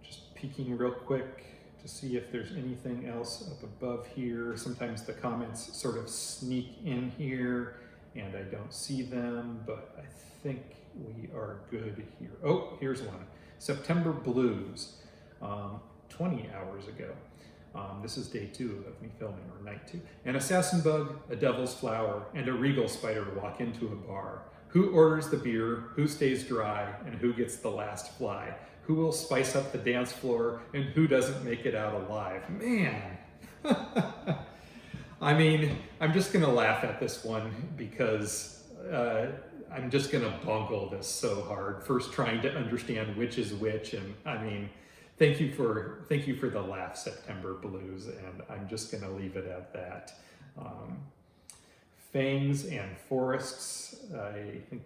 Speaker 1: Just peeking real quick to see if there's anything else up above here. Sometimes the comments sort of sneak in here and I don't see them, but I think we are good here. Oh, here's one. September Blues, 20 hours ago. This is day 2 of me filming, or night 2. An assassin bug, a devil's flower, and a regal spider walk into a bar. Who orders the beer, who stays dry, and who gets the last fly? Who will spice up the dance floor, and who doesn't make it out alive? Man! I mean, I'm just gonna laugh at this one because I'm just gonna bungle this so hard. First trying to understand which is which, and I mean, thank you for the laugh, September Blues, and I'm just gonna leave it at that. Fangs and forests, I think,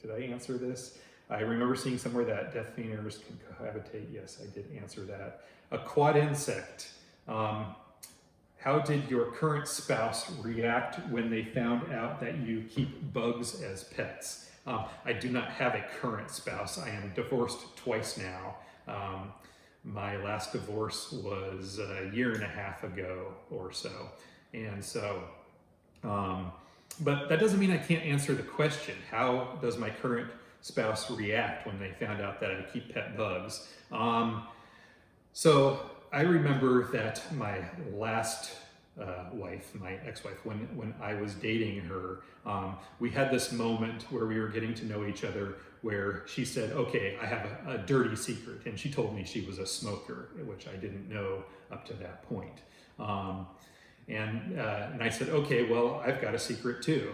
Speaker 1: did I answer this? I remember seeing somewhere that death fienders can cohabitate. Yes, I did answer that. A quad insect. How did your current spouse react when they found out that you keep bugs as pets? I do not have a current spouse. I am divorced twice now. My last divorce was a year and a half ago or so. And so, but that doesn't mean I can't answer the question. How does my current spouse react when they found out that I keep pet bugs? So I remember that my last wife, my ex-wife, when I was dating her, we had this moment where we were getting to know each other where she said, okay, I have a dirty secret. And she told me she was a smoker, which I didn't know up to that point. And I said, okay, well, I've got a secret too.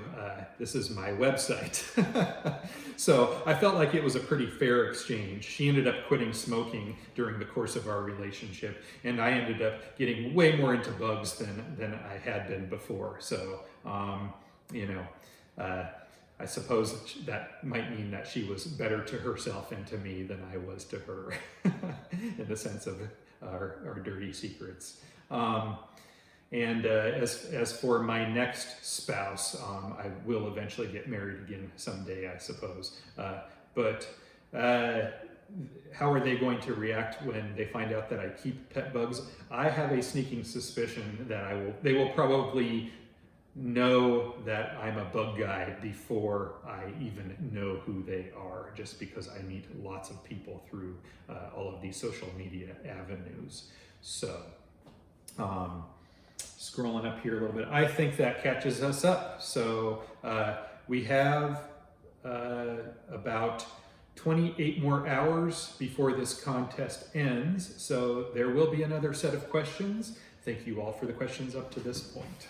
Speaker 1: This is my website. So I felt like it was a pretty fair exchange. She ended up quitting smoking during the course of our relationship, and I ended up getting way more into bugs than I had been before. So, I suppose that might mean that she was better to herself and to me than I was to her in the sense of our dirty secrets. And as for my next spouse, I will eventually get married again someday, I suppose. But how are they going to react when they find out that I keep pet bugs? I have a sneaking suspicion that they will probably know that I'm a bug guy before I even know who they are, just because I meet lots of people through all of these social media avenues. So, scrolling up here a little bit, I think that catches us up. So we have about 28 more hours before this contest ends. So there will be another set of questions. Thank you all for the questions up to this point.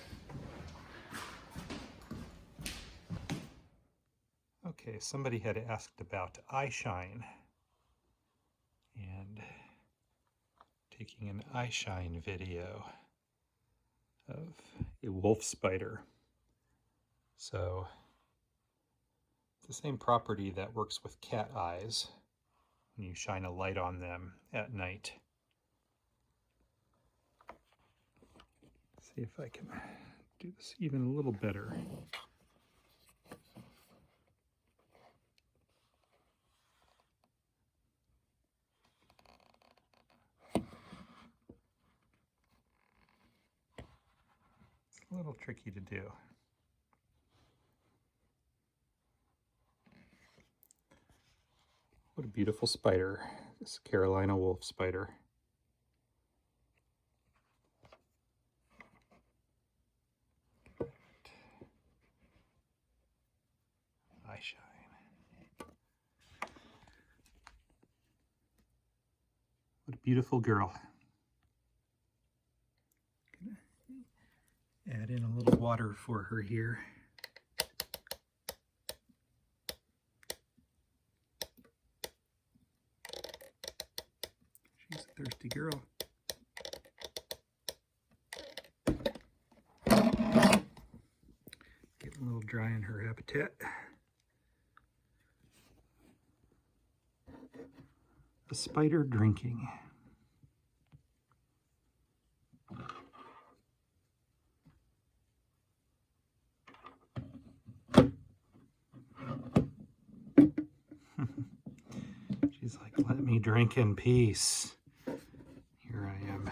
Speaker 1: Okay, somebody had asked about eye shine and taking an eye shine video of a wolf spider. So it's the same property that works with cat eyes when you shine a light on them at night. Let's see if I can do this even a little better. A little tricky to do. What a beautiful spider, this Carolina wolf spider. Eye shine. What a beautiful girl. water for her here. She's a thirsty girl. Getting a little dry in her habitat. A spider drinking. She's like, let me drink in peace. Here I am,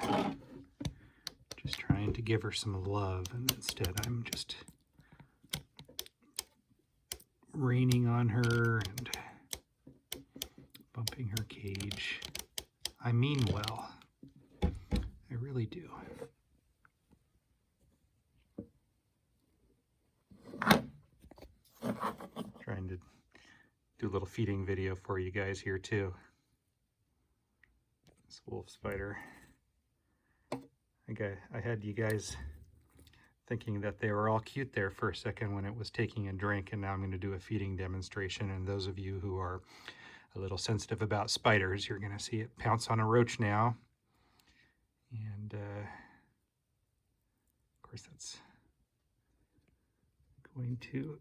Speaker 1: just trying to give her some love, and instead I'm just raining on her and bumping her cage. I mean well. I really do. Trying to do a little feeding video for you guys here too. This wolf spider. I had you guys thinking that they were all cute there for a second when it was taking a drink, and now I'm going to do a feeding demonstration. And those of you who are a little sensitive about spiders, you're going to see it pounce on a roach now. And of course that's going to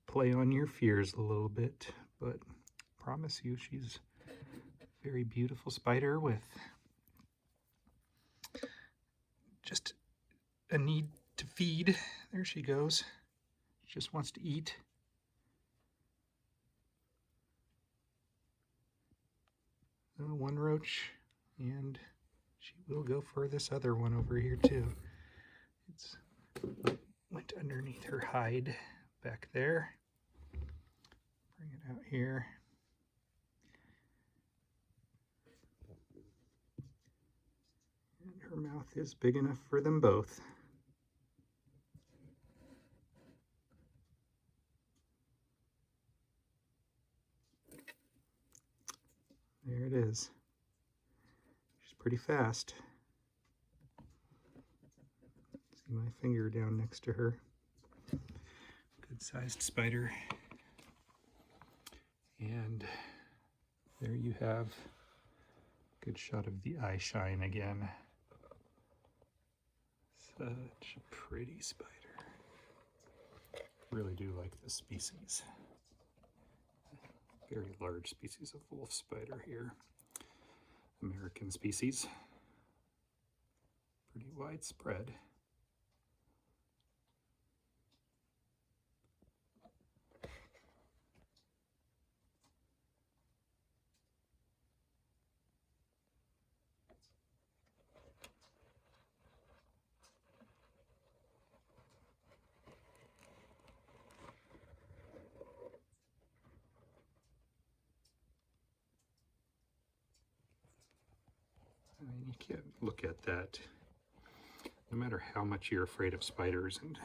Speaker 1: play on your fears a little bit, but I promise you she's a very beautiful spider with just a need to feed. There she goes. She just wants to eat. One roach, and she will go for this other one over here too. It's went underneath her hide back there. Bring it out here. And her mouth is big enough for them both. There it is. She's pretty fast. See my finger down next to her. Good-sized spider. And there you have a good shot of the eye shine again. Such a pretty spider. Really do like this species. Very large species of wolf spider here. American species. Pretty widespread. I mean, you can't look at that, no matter how much you're afraid of spiders, and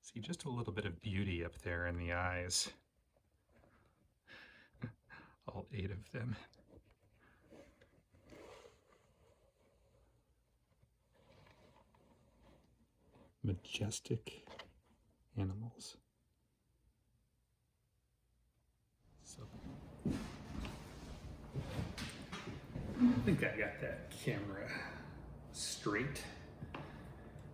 Speaker 1: see just a little bit of beauty up there in the eyes. All 8 of them. Majestic animals. So I think I got that camera straight.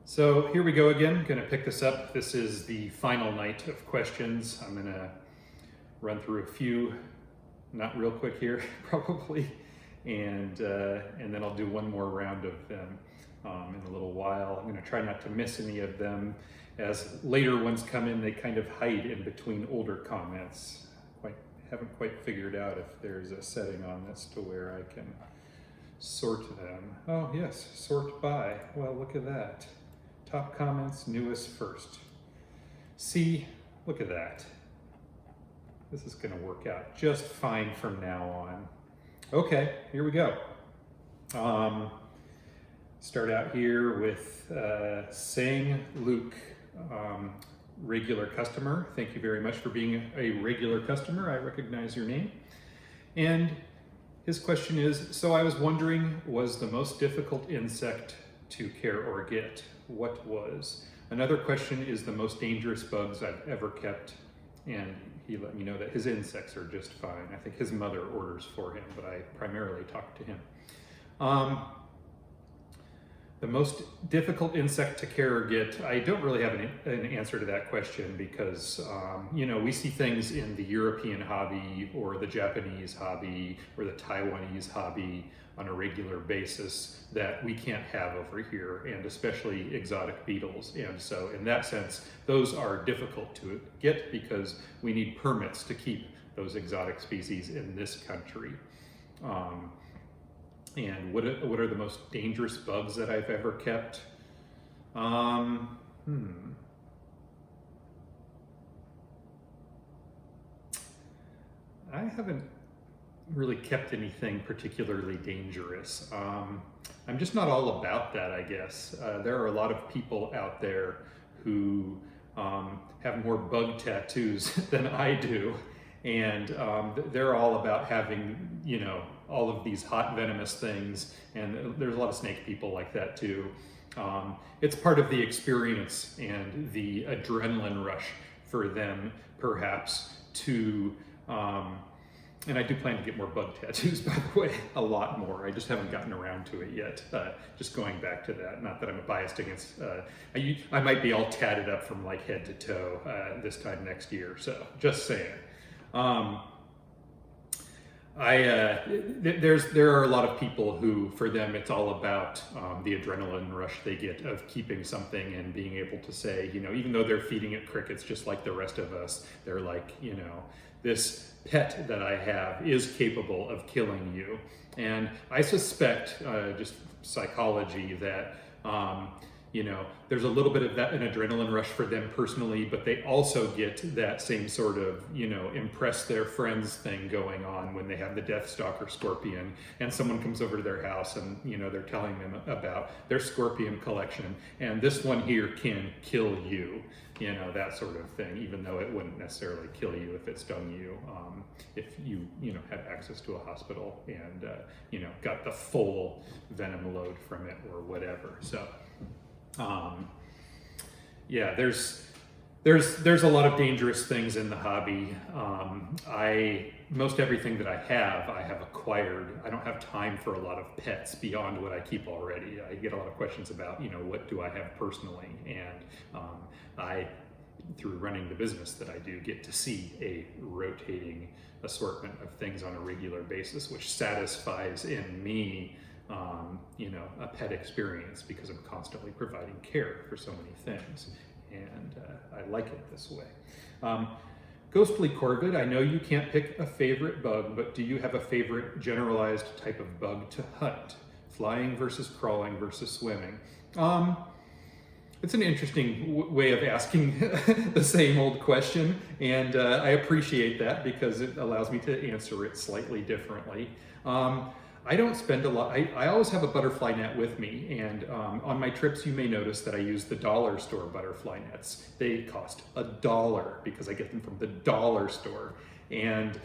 Speaker 1: So here we go again. Going to pick this up. This is the final night of questions. I'm going to run through a few, not real quick here, probably, and then I'll do one more round of them in a little while. I'm going to try not to miss any of them. As later ones come in, they kind of hide in between older comments. Haven't quite figured out if there's a setting on this to where I can sort them. Oh yes, sort by. Well, look at that. Top comments, newest first. See, look at that. This is gonna work out just fine from now on. Okay, here we go. Start out here with Sang Luke. Regular customer. Thank you very much for being a regular customer. I recognize your name. And his question is, so I was wondering, was the most difficult insect to care or get? What was? Another question is the most dangerous bugs I've ever kept, and he let me know that his insects are just fine. I think his mother orders for him, but I primarily talk to him. The most difficult insect to care or get, I don't really have an answer to that question because, we see things in the European hobby or the Japanese hobby or the Taiwanese hobby on a regular basis that we can't have over here, and especially exotic beetles. And so in that sense, those are difficult to get because we need permits to keep those exotic species in this country. And what are the most dangerous bugs that I've ever kept? I haven't really kept anything particularly dangerous. I'm just not all about that, I guess. There are a lot of people out there who have more bug tattoos than I do. And they're all about having, all of these hot venomous things. And there's a lot of snake people like that too. It's part of the experience and the adrenaline rush for them, perhaps, to, and I do plan to get more bug tattoos, by the way, a lot more. I just haven't gotten around to it yet. Just going back to that, not that I'm biased against, I might be all tatted up from like head to toe this time next year, so just saying. There are a lot of people who, for them, it's all about the adrenaline rush they get of keeping something and being able to say, even though they're feeding it crickets just like the rest of us, they're like, this pet that I have is capable of killing you. And I suspect, just psychology, that there's a little bit of that, an adrenaline rush for them personally, but they also get that same sort of, impress their friends thing going on when they have the Deathstalker scorpion and someone comes over to their house and, they're telling them about their scorpion collection and this one here can kill you, that sort of thing, even though it wouldn't necessarily kill you if it stung you, if you, had access to a hospital and, got the full venom load from it or whatever. So, there's a lot of dangerous things in the hobby. Most everything that I have acquired. I don't have time for a lot of pets beyond what I keep already. I get a lot of questions about, what do I have personally? And I, through running the business that I do, get to see a rotating assortment of things on a regular basis, which satisfies in me a pet experience because I'm constantly providing care for so many things, and I like it this way. Ghostly Corvid, I know you can't pick a favorite bug, but do you have a favorite generalized type of bug to hunt? Flying versus crawling versus swimming. It's an interesting way of asking the same old question, and I appreciate that because it allows me to answer it slightly differently. I don't spend a lot, I always have a butterfly net with me, and on my trips you may notice that I use the dollar store butterfly nets. They cost $1 because I get them from the dollar store. And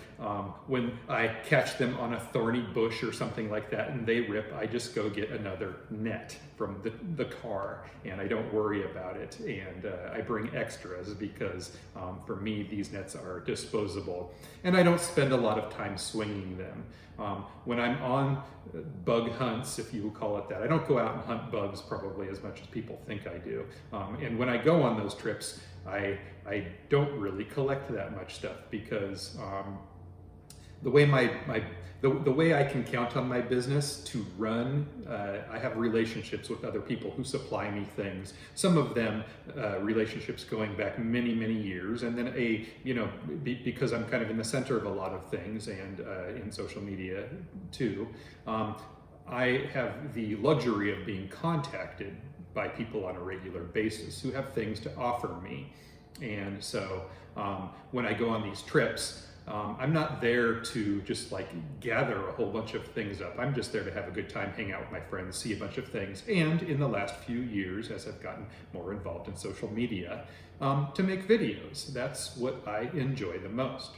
Speaker 1: when I catch them on a thorny bush or something like that and they rip, I just go get another net from the car and I don't worry about it. And I bring extras because for me, these nets are disposable. And I don't spend a lot of time swinging them. When I'm on bug hunts, if you will call it that, I don't go out and hunt bugs probably as much as people think I do. And when I go on those trips, I don't really collect that much stuff because the way the way I can count on my business to run, I have relationships with other people who supply me things. Some of them relationships going back many, many years, and then because I'm kind of in the center of a lot of things and in social media too, I have the luxury of being contacted by people on a regular basis who have things to offer me. And so when I go on these trips, I'm not there to just like gather a whole bunch of things up. I'm just there to have a good time, hang out with my friends, see a bunch of things. And in the last few years, as I've gotten more involved in social media, to make videos. That's what I enjoy the most.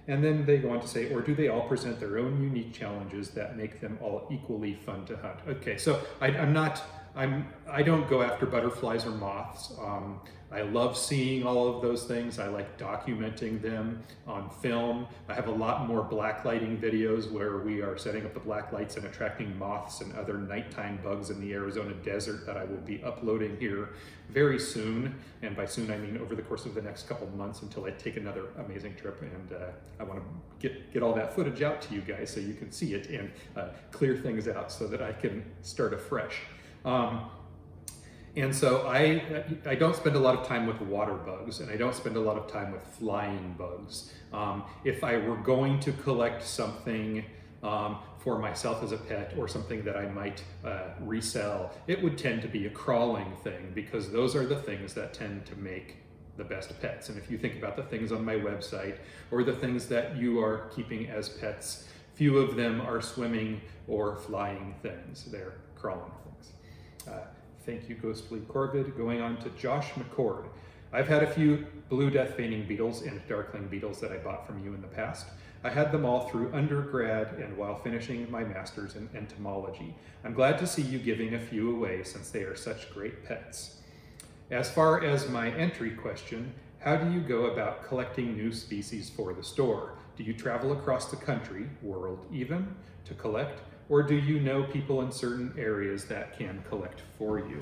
Speaker 1: And then they go on to say, or do they all present their own unique challenges that make them all equally fun to hunt? Okay, so I'm not I don't go after butterflies or moths. I love seeing all of those things. I like documenting them on film. I have a lot more blacklighting videos where we are setting up the black lights and attracting moths and other nighttime bugs in the Arizona desert that I will be uploading here very soon. And by soon, I mean over the course of the next couple months until I take another amazing trip. And I want to get all that footage out to you guys so you can see it and clear things out so that I can start afresh. And so I don't spend a lot of time with water bugs, and I don't spend a lot of time with flying bugs. If I were going to collect something for myself as a pet or something that I might resell, it would tend to be a crawling thing, because those are the things that tend to make the best pets. And if you think about the things on my website or the things that you are keeping as pets, few of them are swimming or flying things. They're crawling things. Thank you, Ghostly Corvid. Going on to Josh McCord. I've had a few blue death veining beetles and darkling beetles that I bought from you in the past. I had them all through undergrad and while finishing my master's in entomology. I'm glad to see you giving a few away since they are such great pets. As far as my entry question, how do you go about collecting new species for the store? Do you travel across the country, world even, to collect? Or do you know people in certain areas that can collect for you?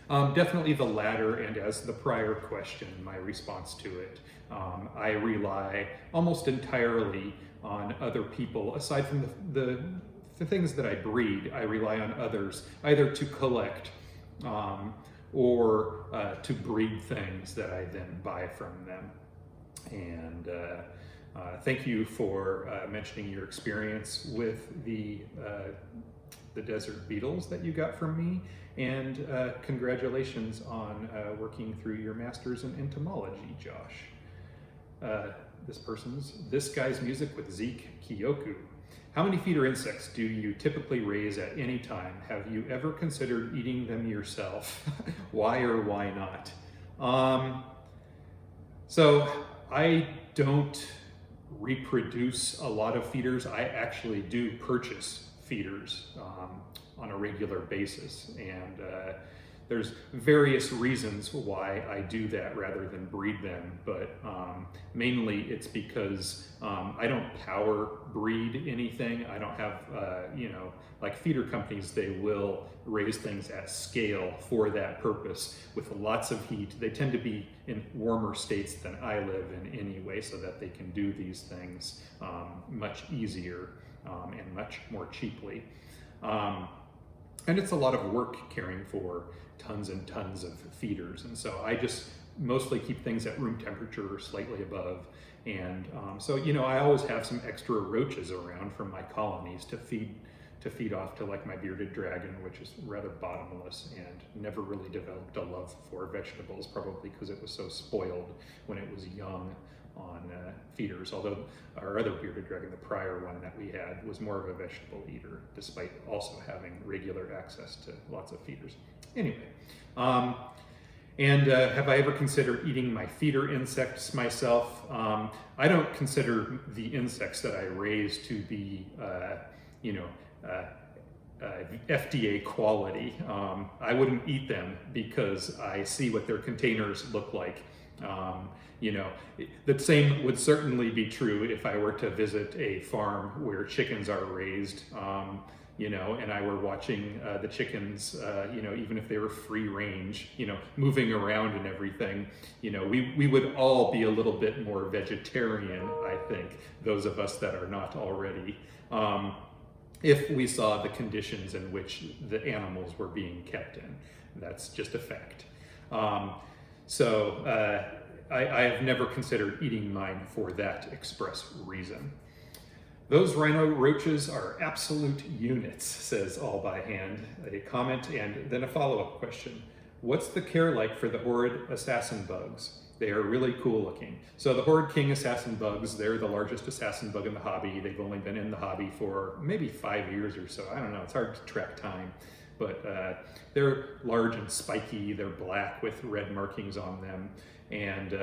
Speaker 1: Definitely the latter, and as the prior question, my response to it, I rely almost entirely on other people. Aside from the things that I breed, I rely on others either to collect or to breed things that I then buy from them. And thank you for mentioning your experience with the desert beetles that you got from me, and congratulations on working through your master's in entomology, Josh. This guy's music with Zeke Kiyoku. How many feeder insects do you typically raise at any time? Have you ever considered eating them yourself? Why or why not? So I don't reproduce a lot of feeders. I actually do purchase feeders on a regular basis, and there's various reasons why I do that rather than breed them, but mainly it's because I don't power breed anything. I don't have, like feeder companies, they will raise things at scale for that purpose with lots of heat. They tend to be in warmer states than I live in anyway, so that they can do these things much easier and much more cheaply. And it's a lot of work caring for tons and tons of feeders. And so I just mostly keep things at room temperature or slightly above. And so, I always have some extra roaches around from my colonies to feed off to, like my bearded dragon, which is rather bottomless and never really developed a love for vegetables, probably because it was so spoiled when it was young on feeders, although our other bearded dragon, the prior one that we had, was more of a vegetable eater, despite also having regular access to lots of feeders. Anyway, have I ever considered eating my feeder insects myself? I don't consider the insects that I raise to be, FDA quality. I wouldn't eat them because I see what their containers look like. The same would certainly be true if I were to visit a farm where chickens are raised, and I were watching the chickens, even if they were free range, moving around and everything, we would all be a little bit more vegetarian, I think, those of us that are not already, if we saw the conditions in which the animals were being kept in. That's just a fact. I have never considered eating mine for that express reason. Those rhino roaches are absolute units, says All by Hand. A comment and then a follow-up question. What's the care like for the Horrid assassin bugs? They are really cool looking. So the Horrid King assassin bugs, they're the largest assassin bug in the hobby. They've only been in the hobby for maybe 5 years or so. I don't know, it's hard to track time. But they're large and spiky, they're black with red markings on them, and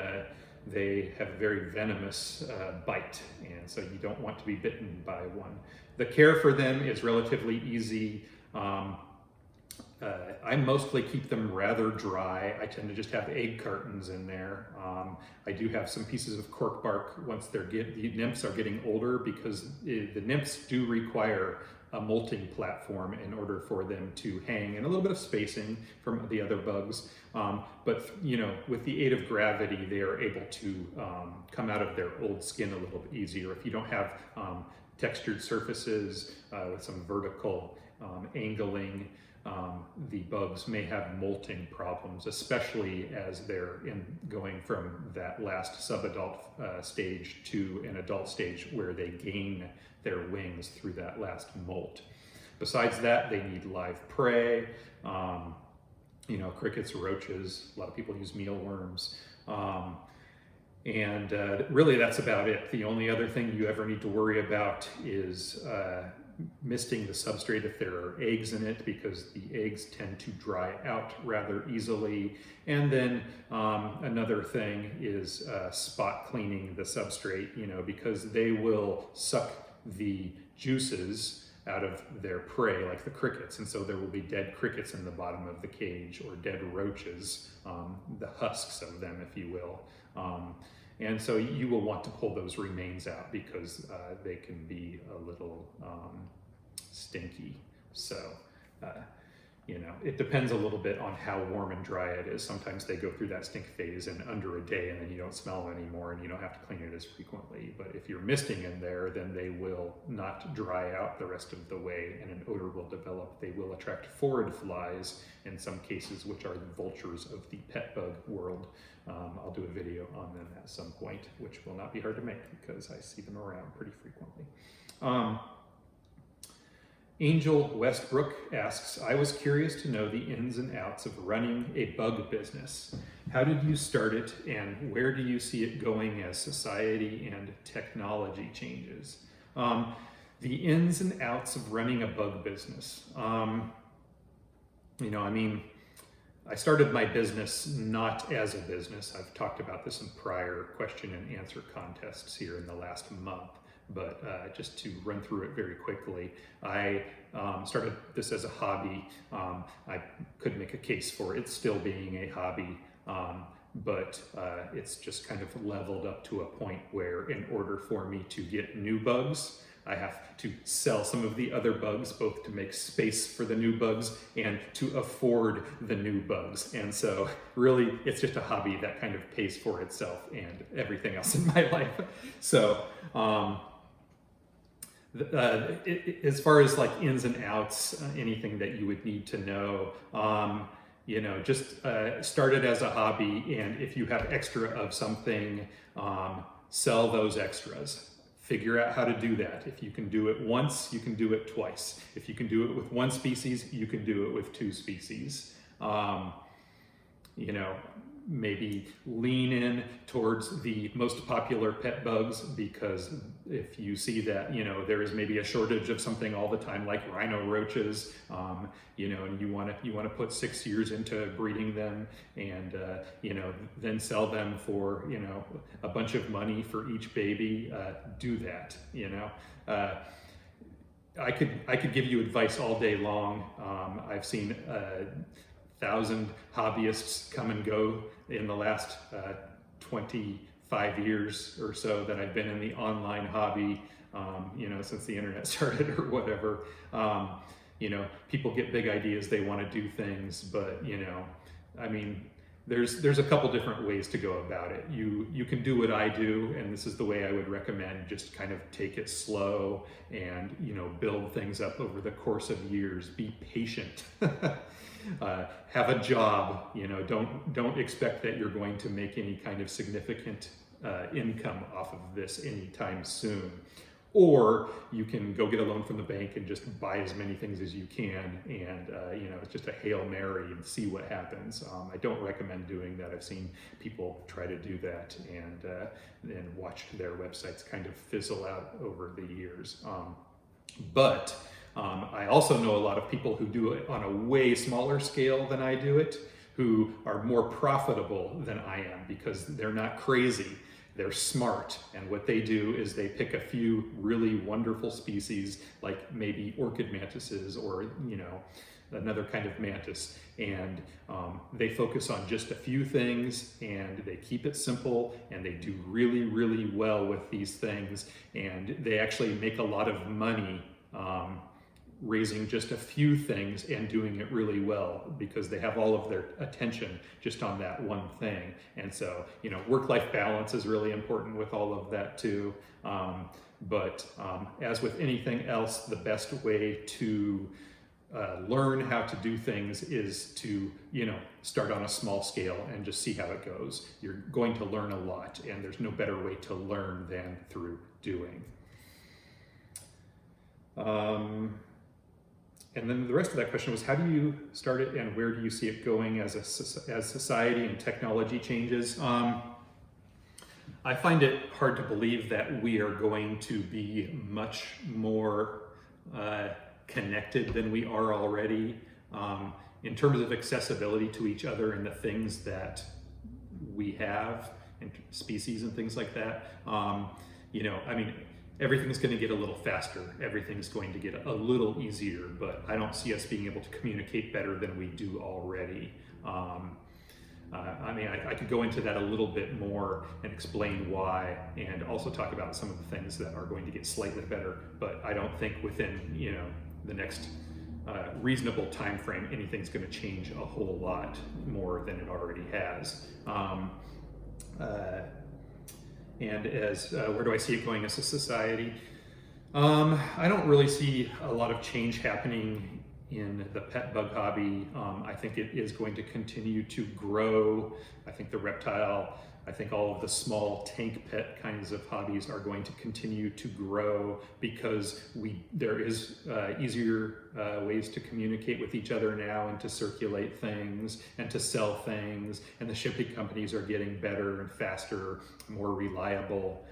Speaker 1: they have a very venomous bite, and so you don't want to be bitten by one. The care for them is relatively easy. I mostly keep them rather dry. I tend to just have egg cartons in there. I do have some pieces of cork bark once the nymphs are getting older, because the nymphs do require a molting platform in order for them to hang, and a little bit of spacing from the other bugs. But with the aid of gravity, they are able to come out of their old skin a little bit easier. If you don't have textured surfaces with some vertical angling, the bugs may have molting problems, especially as they're going from that last subadult stage to an adult stage where they gain their wings through that last molt. Besides that, they need live prey, crickets, roaches. A lot of people use mealworms. And really that's about it. The only other thing you ever need to worry about is misting the substrate if there are eggs in it, because the eggs tend to dry out rather easily. And then another thing is spot cleaning the substrate, because they will suck the juices out of their prey, like the crickets, and so there will be dead crickets in the bottom of the cage, or dead roaches, the husks of them, if you will. And so you will want to pull those remains out, because they can be a little stinky. So, it depends a little bit on how warm and dry it is. Sometimes they go through that stink phase in under a day, and then you don't smell them anymore, and you don't have to clean it as frequently. But if you're misting in there, then they will not dry out the rest of the way, and an odor will develop. They will attract phorid flies in some cases, which are the vultures of the pet bug world. I'll do a video on them at some point, which will not be hard to make because I see them around pretty frequently. Angel Westbrook asks, I was curious to know the ins and outs of running a bug business. How did you start it, and where do you see it going as society and technology changes? The ins and outs of running a bug business. I started my business not as a business. I've talked about this in prior question and answer contests here in the last month, but just to run through it very quickly, I started this as a hobby. I could make a case for it still being a hobby, but it's just kind of leveled up to a point where in order for me to get new bugs, I have to sell some of the other bugs, both to make space for the new bugs and to afford the new bugs. And so really it's just a hobby that kind of pays for itself and everything else in my life. So as far as like ins and outs, anything that you would need to know, just start it as a hobby. And if you have extra of something, sell those extras. Figure out how to do that. If you can do it once, you can do it twice. If you can do it with one species, you can do it with two species. Maybe lean in towards the most popular pet bugs, because if you see that, there is maybe a shortage of something all the time, like rhino roaches, and you want to put 6 years into breeding them, and then sell them for a bunch of money for each baby. Do that. I could give you advice all day long. I've seen 1,000 hobbyists come and go in the last 25 years or so that I've been in the online hobby, since the internet started or whatever. People get big ideas, they want to do things, but there's a couple different ways to go about it. You can do what I do, and this is the way I would recommend. Just kind of take it slow and build things up over the course of years. Be patient. Have a job. Don't expect that you're going to make any kind of significant income off of this anytime soon. Or you can go get a loan from the bank and just buy as many things as you can, and it's just a Hail Mary and see what happens. I don't recommend doing that. I've seen people try to do that and watched their websites kind of fizzle out over the years. But I also know a lot of people who do it on a way smaller scale than I do it, who are more profitable than I am, because they're not crazy. They're smart, and what they do is they pick a few really wonderful species, like maybe orchid mantises or another kind of mantis, and they focus on just a few things, and they keep it simple, and they do really, really well with these things, and they actually make a lot of money raising just a few things and doing it really well, because they have all of their attention just on that one thing. And so, work-life balance is really important with all of that too. But as with anything else, the best way to learn how to do things is to, start on a small scale and just see how it goes. You're going to learn a lot, and there's no better way to learn than through doing. And then the rest of that question was, how do you start it, and where do you see it going as society and technology changes? I find it hard to believe that we are going to be much more connected than we are already, in terms of accessibility to each other and the things that we have, and species and things like that. Everything's going to get a little faster. Everything's going to get a little easier, but I don't see us being able to communicate better than we do already. I could go into that a little bit more and explain why, and also talk about some of the things that are going to get slightly better, but I don't think within, the next reasonable time frame, anything's going to change a whole lot more than it already has. And as where do I see it going as a society? I don't really see a lot of change happening in the pet bug hobby. I think it is going to continue to grow. I think the reptile, I think all of the small tank pet kinds of hobbies are going to continue to grow, because there is easier ways to communicate with each other now, and to circulate things and to sell things, and the shipping companies are getting better and faster, more reliable.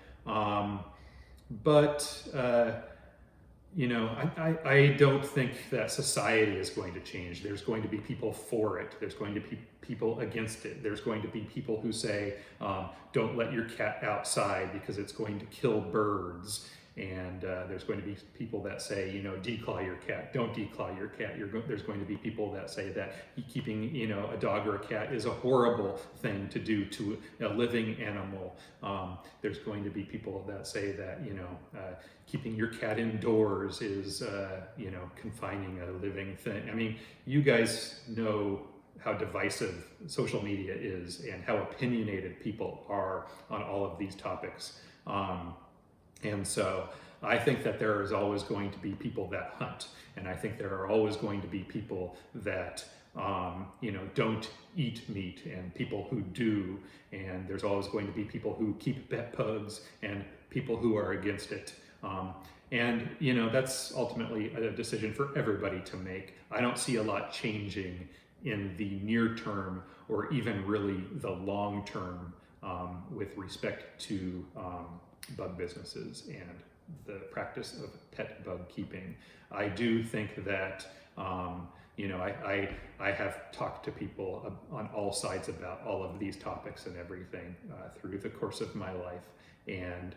Speaker 1: I don't think that society is going to change. There's going to be people for it. There's going to be people against it. There's going to be people who say, don't let your cat outside because it's going to kill birds. And there's going to be people that say, declaw your cat, don't declaw your cat. There's going to be people that say that keeping, a dog or a cat is a horrible thing to do to a living animal. There's going to be people that say that, keeping your cat indoors is, confining a living thing. You guys know how divisive social media is and how opinionated people are on all of these topics. And so I think that there is always going to be people that hunt, and I think there are always going to be people that don't eat meat, and people who do, and there's always going to be people who keep pet pugs and people who are against it. That's ultimately a decision for everybody to make. I don't see a lot changing in the near term, or even really the long term, with respect to bug businesses and the practice of pet bug keeping. I do think that I have talked to people on all sides about all of these topics and everything through the course of my life, and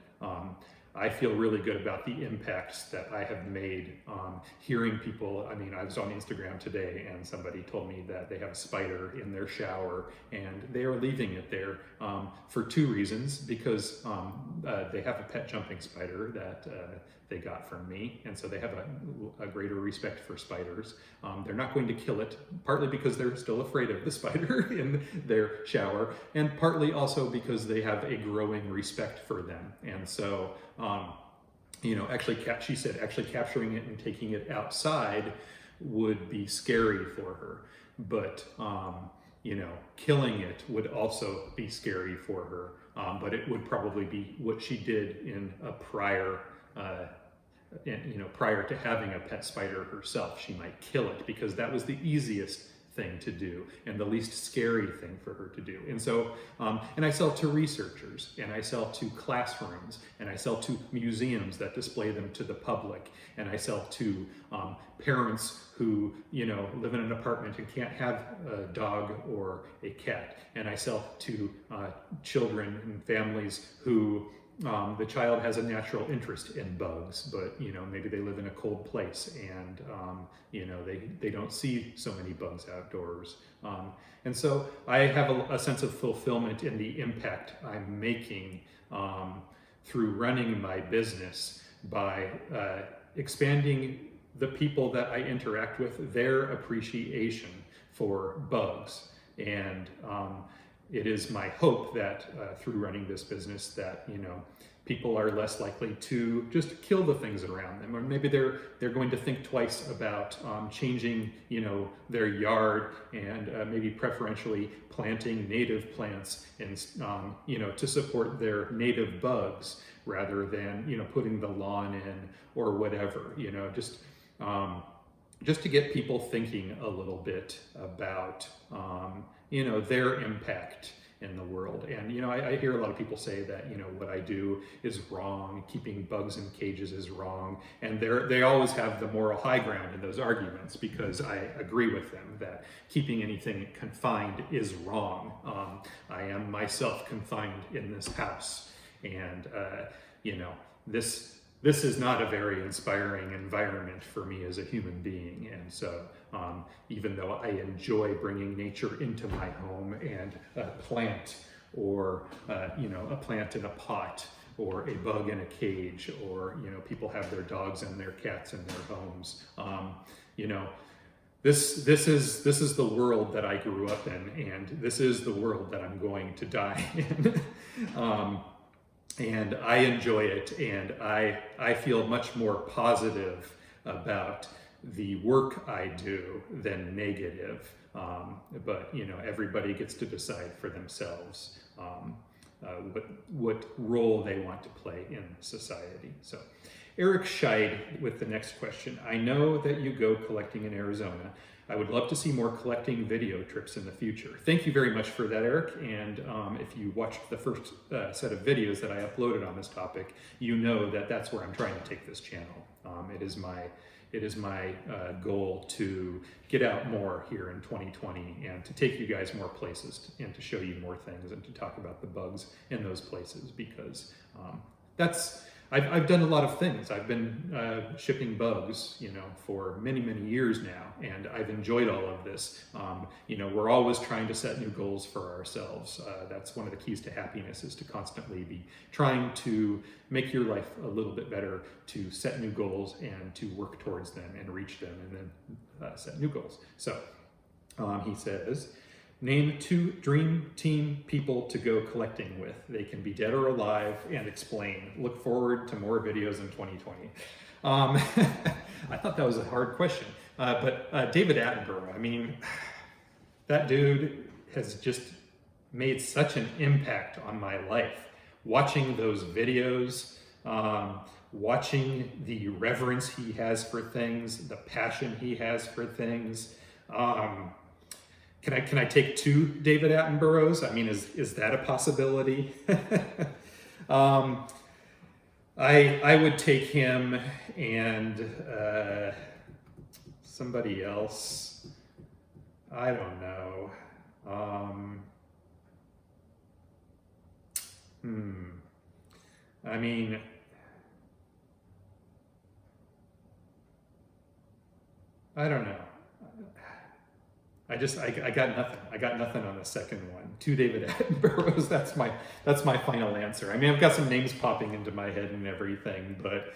Speaker 1: I feel really good about the impacts that I have made, hearing people. I was on Instagram today, and somebody told me that they have a spider in their shower, and they are leaving it there for two reasons. Because they have a pet jumping spider that they got from me, and so they have a greater respect for spiders. They're not going to kill it, partly because they're still afraid of the spider in their shower, and partly also because they have a growing respect for them. And so she said actually capturing it and taking it outside would be scary for her, but killing it would also be scary for her, but it would probably be what she did in a prior prior to having a pet spider herself. She might kill it because that was the easiest thing to do and the least scary thing for her to do. And so, and I sell to researchers, and I sell to classrooms, and I sell to museums that display them to the public, and I sell to parents who, live in an apartment and can't have a dog or a cat, and I sell to children and families who the child has a natural interest in bugs, but maybe they live in a cold place and they don't see so many bugs outdoors. And so I have a sense of fulfillment in the impact I'm making through running my business by expanding the people that I interact with, their appreciation for bugs. And it is my hope that through running this business that people are less likely to just kill the things around them, or maybe they're going to think twice about changing their yard and maybe preferentially planting native plants and to support their native bugs rather than putting the lawn in or whatever. Just to get people thinking a little bit about their impact in the world. And I hear a lot of people say that what I do is wrong, keeping bugs in cages is wrong, and they always have the moral high ground in those arguments, because I agree with them that keeping anything confined is wrong. I am myself confined in this house, and this is not a very inspiring environment for me as a human being. And so even though I enjoy bringing nature into my home, and a plant or a plant in a pot or a bug in a cage, or people have their dogs and their cats in their homes, this is the world that I grew up in, and this is the world that I'm going to die in. And I enjoy it, and I feel much more positive about the work I do than negative. But everybody gets to decide for themselves what role they want to play in society. So Eric Scheid with the next question. I know that you go collecting in Arizona. I would love to see more collecting video trips in the future. Thank you very much for that, Eric. And if you watched the first set of videos that I uploaded on this topic, you know that that's where I'm trying to take this channel. It is my goal to get out more here in 2020 and to take you guys more places and to show you more things and to talk about the bugs in those places, because I've done a lot of things. I've been shipping bugs, for many, many years now, and I've enjoyed all of this. We're always trying to set new goals for ourselves. That's one of the keys to happiness, is to constantly be trying to make your life a little bit better, to set new goals and to work towards them and reach them, and then set new goals. So he says, name 2 dream team people to go collecting with. They can be dead or alive, and explain. Look forward to more videos in 2020. I thought that was a hard question. But David Attenborough, I mean, that dude has just made such an impact on my life. Watching those videos, watching the reverence he has for things, the passion he has for things. Can I take 2 David Attenboroughs? I mean, is that a possibility? I would take him and somebody else. I don't know. I mean, I don't know. I got nothing. I got nothing on the second one. 2 David Attenboroughs. That's my final answer. I mean, I've got some names popping into my head and everything, but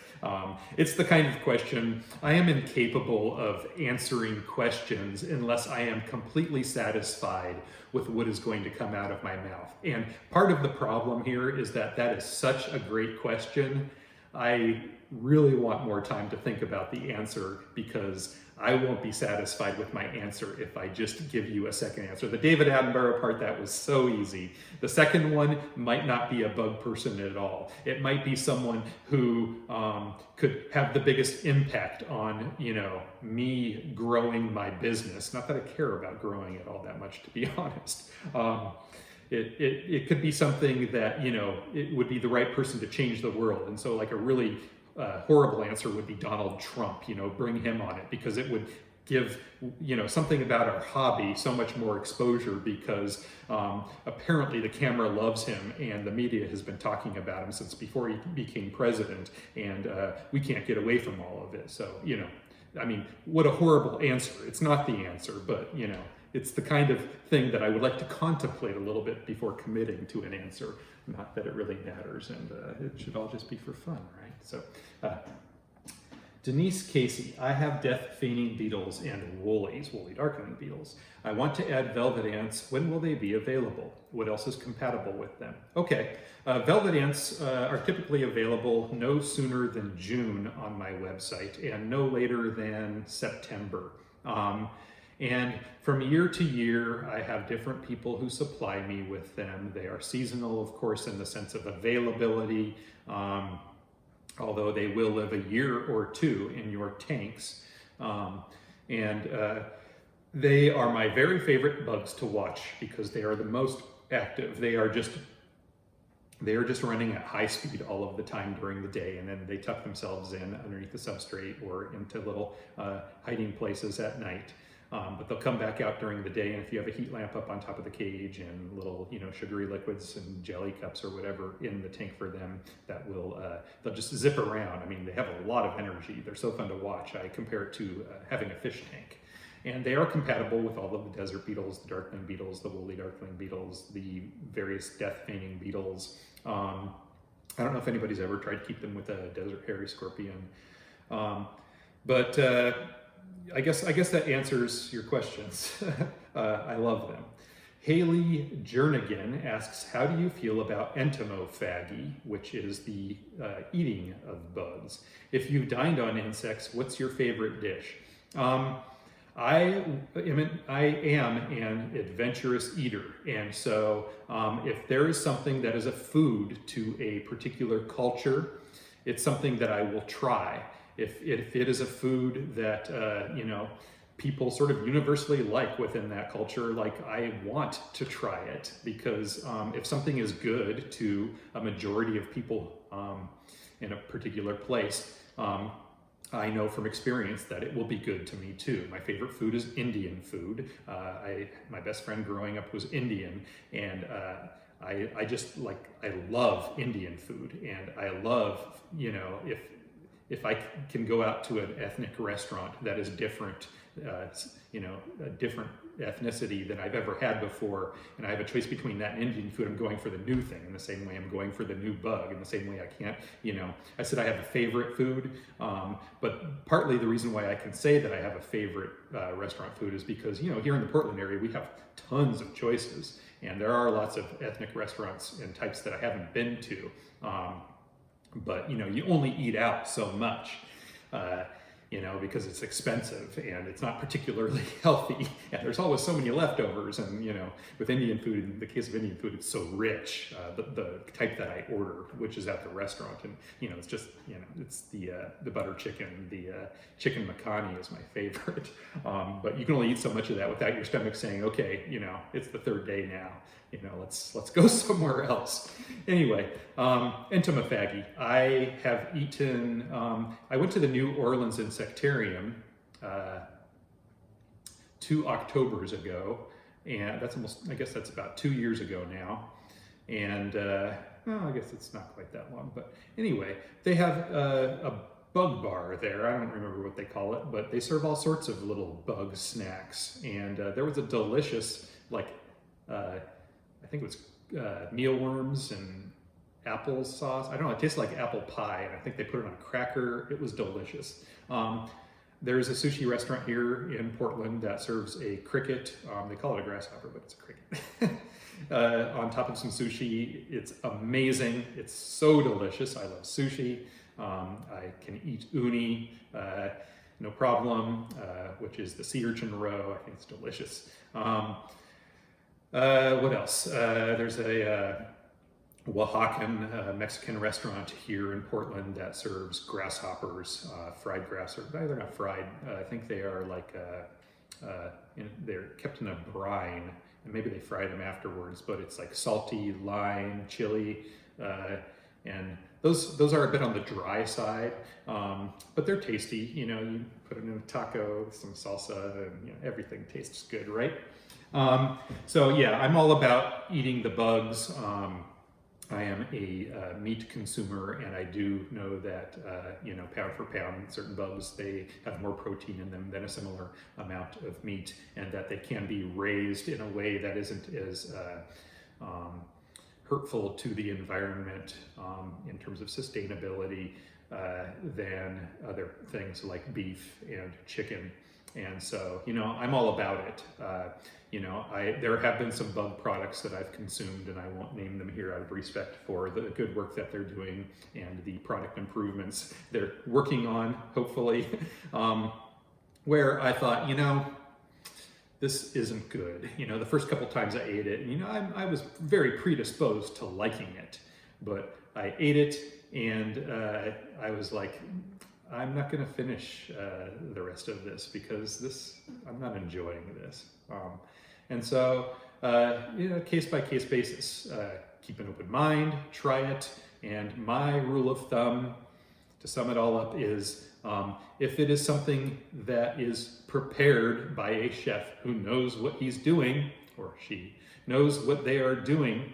Speaker 1: it's the kind of question I am incapable of answering questions unless I am completely satisfied with what is going to come out of my mouth. And part of the problem here is that is such a great question. I really want more time to think about the answer, because I won't be satisfied with my answer if I just give you a second answer. The David Attenborough part, that was so easy. The second one might not be a bug person at all. It might be someone who could have the biggest impact on, me growing my business. Not that I care about growing it all that much, to be honest. It could be something that, it would be the right person to change the world. And so like a really horrible answer would be Donald Trump, bring him on it, because it would give something about our hobby so much more exposure because apparently the camera loves him and the media has been talking about him since before he became president, and we can't get away from all of it. So I mean, what a horrible answer. It's not the answer, but it's the kind of thing that I would like to contemplate a little bit before committing to an answer. Not that it really matters, and it should all just be for fun, right? So, Denise Casey, I have death feigning beetles and woolly darkling beetles. I want to add velvet ants. When will they be available? What else is compatible with them? Okay, velvet ants are typically available no sooner than June on my website and no later than September. And from year to year, I have different people who supply me with them. They are seasonal, of course, in the sense of availability, although they will live a year or two in your tanks. They are my very favorite bugs to watch because they are the most active. They are just running at high speed all of the time during the day, and then they tuck themselves in underneath the substrate or into little hiding places at night. But they'll come back out during the day, and if you have a heat lamp up on top of the cage and little, sugary liquids and jelly cups or whatever in the tank for them, that will, they'll just zip around. I mean, they have a lot of energy. They're so fun to watch. I compare it to having a fish tank. And they are compatible with all of the desert beetles, the darkling beetles, the woolly darkling beetles, the various death feigning beetles. I don't know if anybody's ever tried to keep them with a desert hairy scorpion. I guess that answers your questions. I love them. Haley Jernigan asks, how do you feel about entomophagy, which is the eating of bugs? If you've dined on insects, what's your favorite dish? I am an adventurous eater, and so if there is something that is a food to a particular culture, it's something that I will try. If it is a food that people sort of universally like within that culture, like I want to try it, because if something is good to a majority of people in a particular place, I know from experience that it will be good to me too. My favorite food is Indian food. My best friend growing up was Indian, and I love Indian food, and I love, if I can go out to an ethnic restaurant that is different, a different ethnicity than I've ever had before, and I have a choice between that and Indian food, I'm going for the new thing in the same way I'm going for the new bug, in the same way I can't, I said I have a favorite food, but partly the reason why I can say that I have a favorite restaurant food is because, here in the Portland area, we have tons of choices, and there are lots of ethnic restaurants and types that I haven't been to. But you only eat out so much, because it's expensive and it's not particularly healthy, and there's always so many leftovers. And with Indian food, in the case of Indian food, it's so rich. The type that I order, which is at the restaurant, and it's just it's the butter chicken, the chicken makhani is my favorite. But you can only eat so much of that without your stomach saying, okay, it's the third day now. Let's go somewhere else. Anyway, entomophagy. I have eaten, I went to the New Orleans Insectarium 2 Octobers ago, and I guess that's about 2 years ago now. And, I guess it's not quite that long, but anyway, they have a bug bar there. I don't remember what they call it, but they serve all sorts of little bug snacks. And there was a delicious, I think it was mealworms and applesauce. I don't know, it tasted like apple pie, and I think they put it on a cracker. It was delicious. There's a sushi restaurant here in Portland that serves a cricket. They call it a grasshopper, but it's a cricket. On top of some sushi. It's amazing. It's so delicious. I love sushi. I can eat uni, no problem, which is the sea urchin roe. I think it's delicious. What else? There's a Oaxacan Mexican restaurant here in Portland that serves grasshoppers, fried grass, or they're not fried. I think they are they're kept in a brine, and maybe they fry them afterwards, but it's like salty lime, chili, And those are a bit on the dry side, but they're tasty. You know, you put them in a taco, some salsa, and everything tastes good, right? So yeah, I'm all about eating the bugs. I am a meat consumer, and I do know that pound for pound, certain bugs, they have more protein in them than a similar amount of meat, and that they can be raised in a way that isn't as hurtful to the environment in terms of sustainability than other things like beef and chicken. And so, I'm all about it. There have been some bug products that I've consumed, and I won't name them here out of respect for the good work that they're doing and the product improvements they're working on, hopefully, where I thought, this isn't good. The first couple times I ate it, I was very predisposed to liking it, but I ate it, and I was like, I'm not going to finish the rest of this because I'm not enjoying this. And so, case by case basis, keep an open mind, try it. And my rule of thumb, to sum it all up, is if it is something that is prepared by a chef who knows what he's doing, or she knows what they are doing,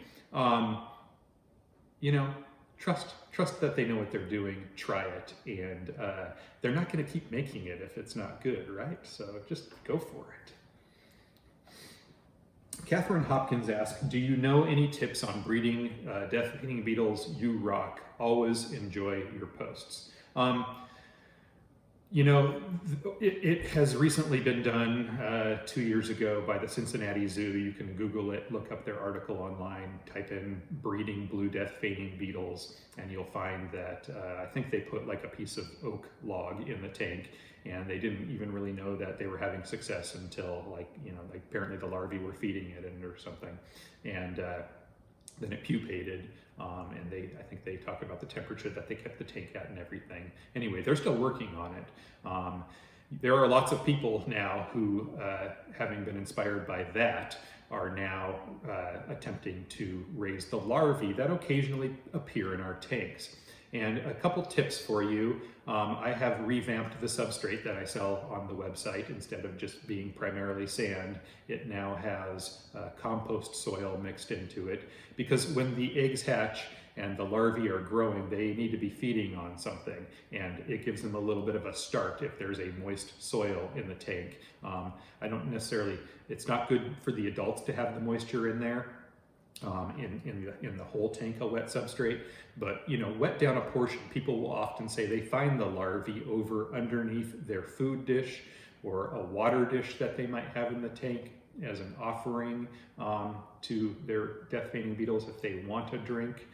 Speaker 1: trust that they know what they're doing, try it, and they're not going to keep making it if it's not good, right? So just go for it. Catherine Hopkins asks, do you know any tips on breeding death-eating beetles? You rock. Always enjoy your posts. It has recently been done 2 years ago by the Cincinnati Zoo. You can Google it, look up their article online, type in breeding blue death feeding beetles, and you'll find that I think they put like a piece of oak log in the tank, and they didn't even really know that they were having success until apparently the larvae were feeding it or something. And then it pupated. And I think they talk about the temperature that they kept the tank at and everything. Anyway, they're still working on it. There are lots of people now who, having been inspired by that, are now attempting to raise the larvae that occasionally appear in our tanks. And a couple tips for you. I have revamped the substrate that I sell on the website. Instead of just being primarily sand, it now has compost soil mixed into it, because when the eggs hatch and the larvae are growing, they need to be feeding on something, and it gives them a little bit of a start if there's a moist soil in the tank. It's not good for the adults to have the moisture in there. In the whole tank a wet substrate, but wet down a portion. People will often say they find the larvae over underneath their food dish or a water dish that they might have in the tank as an offering to their death feeding beetles if they want a drink.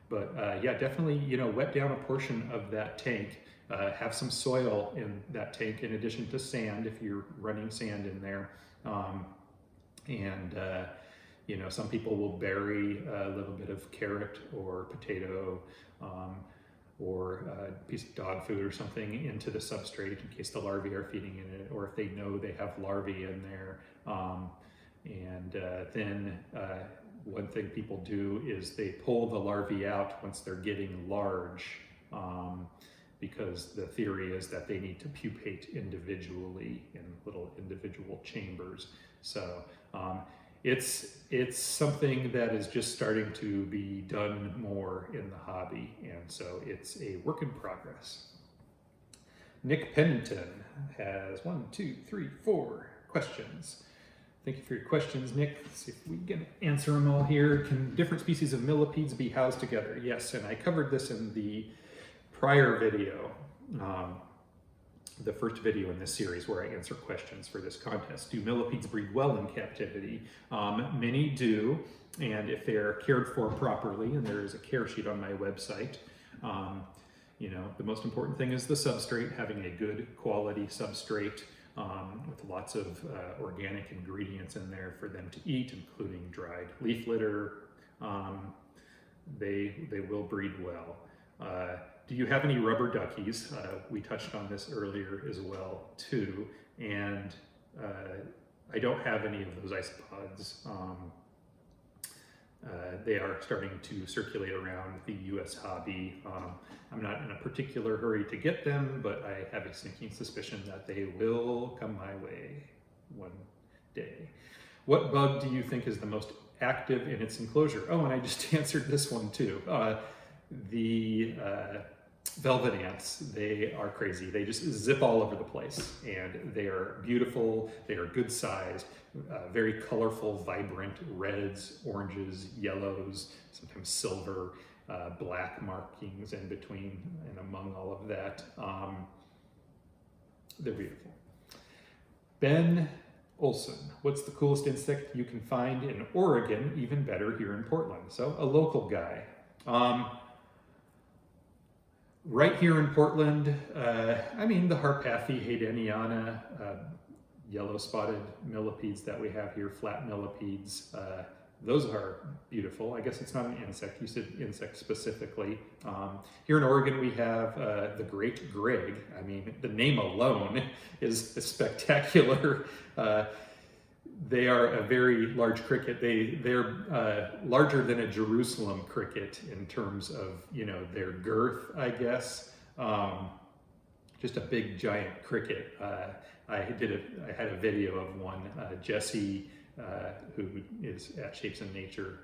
Speaker 1: Definitely wet down a portion of that tank. Have some soil in that tank in addition to sand if you're running sand in there, some people will bury a little bit of carrot or potato or a piece of dog food or something into the substrate in case the larvae are feeding in it, or if they know they have larvae in there. Then one thing people do is they pull the larvae out once they're getting large, because the theory is that they need to pupate individually in little individual chambers. So it's something that is just starting to be done more in the hobby, and so it's a work in progress. Nick Pennington has 4 questions. Thank you for your questions, Nick. Let's see if we can answer them all here. Can different species of millipedes be housed together? Yes, and I covered this in the prior video, the first video in this series where I answer questions for this contest. Do millipedes breed well in captivity? Many do, and if they're cared for properly, and there is a care sheet on my website, the most important thing is the substrate, having a good quality substrate with lots of organic ingredients in there for them to eat, including dried leaf litter. They will breed well. Do you have any rubber duckies? We touched on this earlier as well too, and I don't have any of those isopods. They are starting to circulate around the US hobby. I'm not in a particular hurry to get them, but I have a sneaking suspicion that they will come my way one day. What bug do you think is the most active in its enclosure? Oh, and I just answered this one too. The velvet ants, they are crazy. They just zip all over the place, and they are beautiful. They are good sized, very colorful, vibrant reds, oranges, yellows, sometimes silver, black markings in between and among all of that. They're beautiful. Ben Olson, what's the coolest insect you can find in Oregon? Even better here in Portland. So a local guy. Right here in Portland, I mean, the Harpathy haydeniana, yellow spotted millipedes that we have here, flat millipedes, those are beautiful. I guess it's not an insect, you said insect specifically. Here in Oregon we have the great Greg. I mean, the name alone is spectacular. They are a very large cricket. They're larger than a Jerusalem cricket in terms of, you know, their girth, I guess. Just a big giant cricket. I had a video of one, Jesse, who is at Shapes in Nature,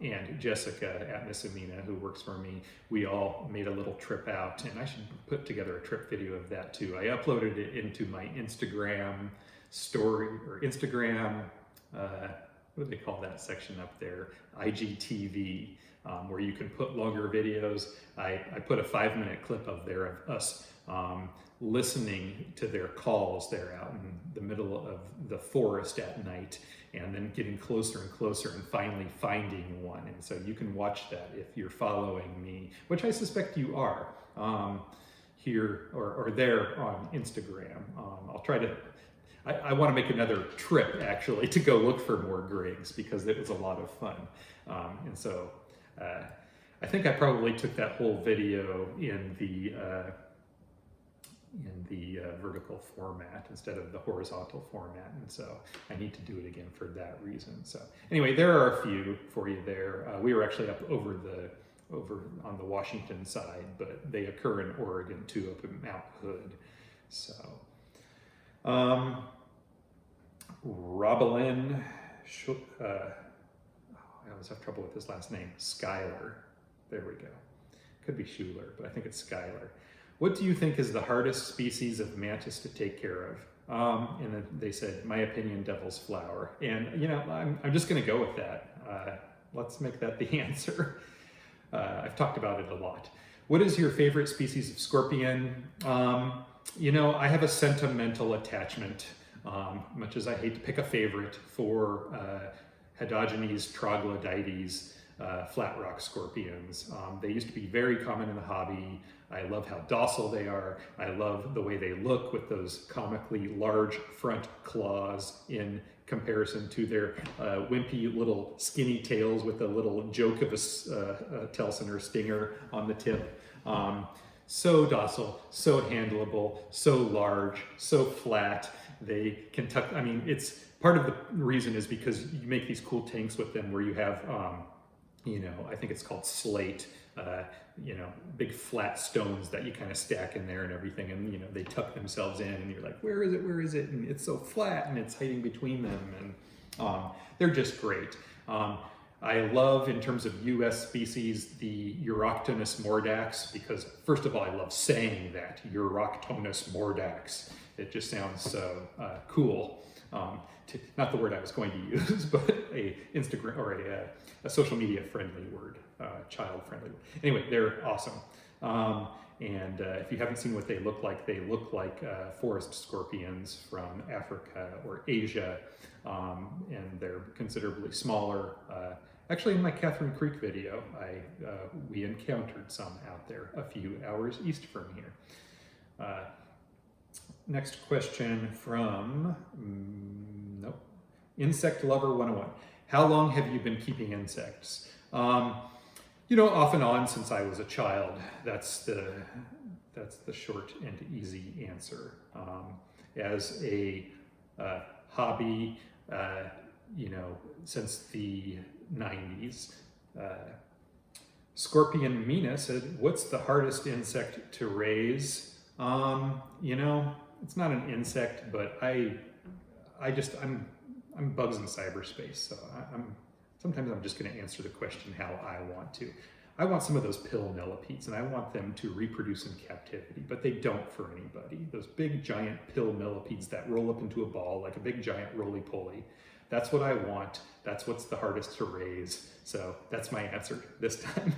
Speaker 1: and Jessica at Miss Amina, who works for me. We all made a little trip out, and I should put together a trip video of that too. I uploaded it into my Instagram story, or Instagram, what do they call that section up there? IGTV, where you can put longer videos. I put a 5-minute clip of us listening to their calls. They're out in the middle of the forest at night, and then getting closer and closer and finally finding one. And so you can watch that if you're following me, which I suspect you are, here or there on Instagram. I'll try to, I want to make another trip actually to go look for more Gregs, because it was a lot of fun. And so I think I probably took that whole video in the vertical format instead of the horizontal format, and so I need to do it again for that reason. So anyway, there are a few for you there. We were actually up over on the Washington side, but they occur in Oregon too, up in Mount Hood. So Robelin, I always have trouble with his last name, Schuyler. There we go. Could be Schuler, but I think it's Schuyler. What do you think is the hardest species of mantis to take care of? And then they said, my opinion, devil's flower. And you know, I'm just gonna go with that. Let's make that the answer. I've talked about it a lot. What is your favorite species of scorpion? You know, I have a sentimental attachment, much as I hate to pick a favorite, for Hedogenes troglodytes, flat rock scorpions. They used to be very common in the hobby. I love how docile they are. I love the way they look with those comically large front claws in comparison to their wimpy little skinny tails with a little joke of a telson or stinger on the tip. So docile, so handleable, so large, so flat. They can tuck, I mean, it's part of the reason is because you make these cool tanks with them where you have, you know, I think it's called slate, you know, big flat stones that you kind of stack in there and everything, and you know, they tuck themselves in and you're like, where is it, where is it? And it's so flat and it's hiding between them, and they're just great. I love, in terms of US species, the Euroctonus mordax, because first of all, I love saying that, Euroctonus mordax. It just sounds so cool. Not the word I was going to use, but a Instagram or a social media friendly word, child friendly word. Anyway, they're awesome. And if you haven't seen what they look like forest scorpions from Africa or Asia, and they're considerably smaller. Actually, in my Catherine Creek video, we encountered some out there a few hours east from here. Next question from, nope, Insect Lover 101. How long have you been keeping insects? You know, off and on since I was a child. That's the short and easy answer. As a hobby, since the 90s. Scorpion Mina said, what's the hardest insect to raise? It's not an insect, but I'm bugs in cyberspace, so sometimes I'm just going to answer the question how I want to. I want some of those pill millipedes, and I want them to reproduce in captivity, but they don't for anybody. Those big giant pill millipedes that roll up into a ball like a big giant roly-poly. That's what I want. That's what's the hardest to raise. So that's my answer this time.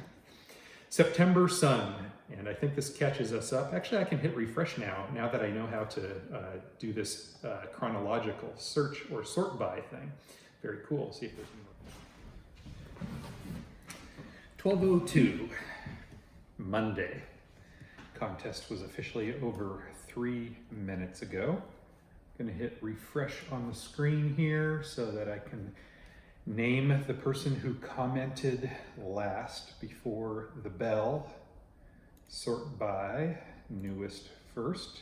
Speaker 1: September sun, and I think this catches us up. Actually, I can hit refresh now that I know how to do this chronological search or sort by thing. Very cool. See if there's more. 12:02, Monday. Contest was officially over 3 minutes ago. Going to hit refresh on the screen here so that I can name the person who commented last before the bell. Sort by newest first.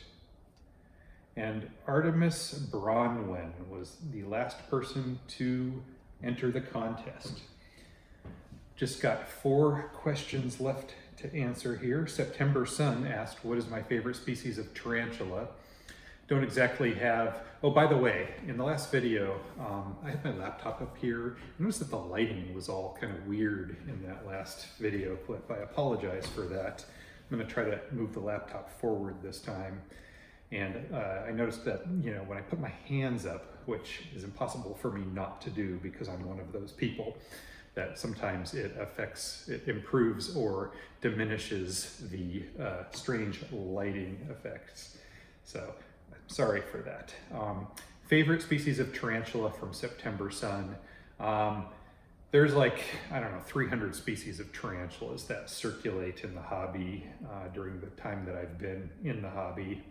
Speaker 1: And Artemis Bronwyn was the last person to enter the contest. Just got 4 questions left to answer here. September Sun asked, what is my favorite species of tarantula? Don't exactly have, oh, by the way, in the last video, I had my laptop up here. I noticed that the lighting was all kind of weird in that last video clip. I apologize for that. I'm gonna try to move the laptop forward this time. And I noticed that, when I put my hands up, which is impossible for me not to do because I'm one of those people, that sometimes it improves or diminishes the strange lighting effects. So I'm sorry for that. Favorite species of tarantula from September Sun. There's 300 species of tarantulas that circulate in the hobby during the time that I've been in the hobby.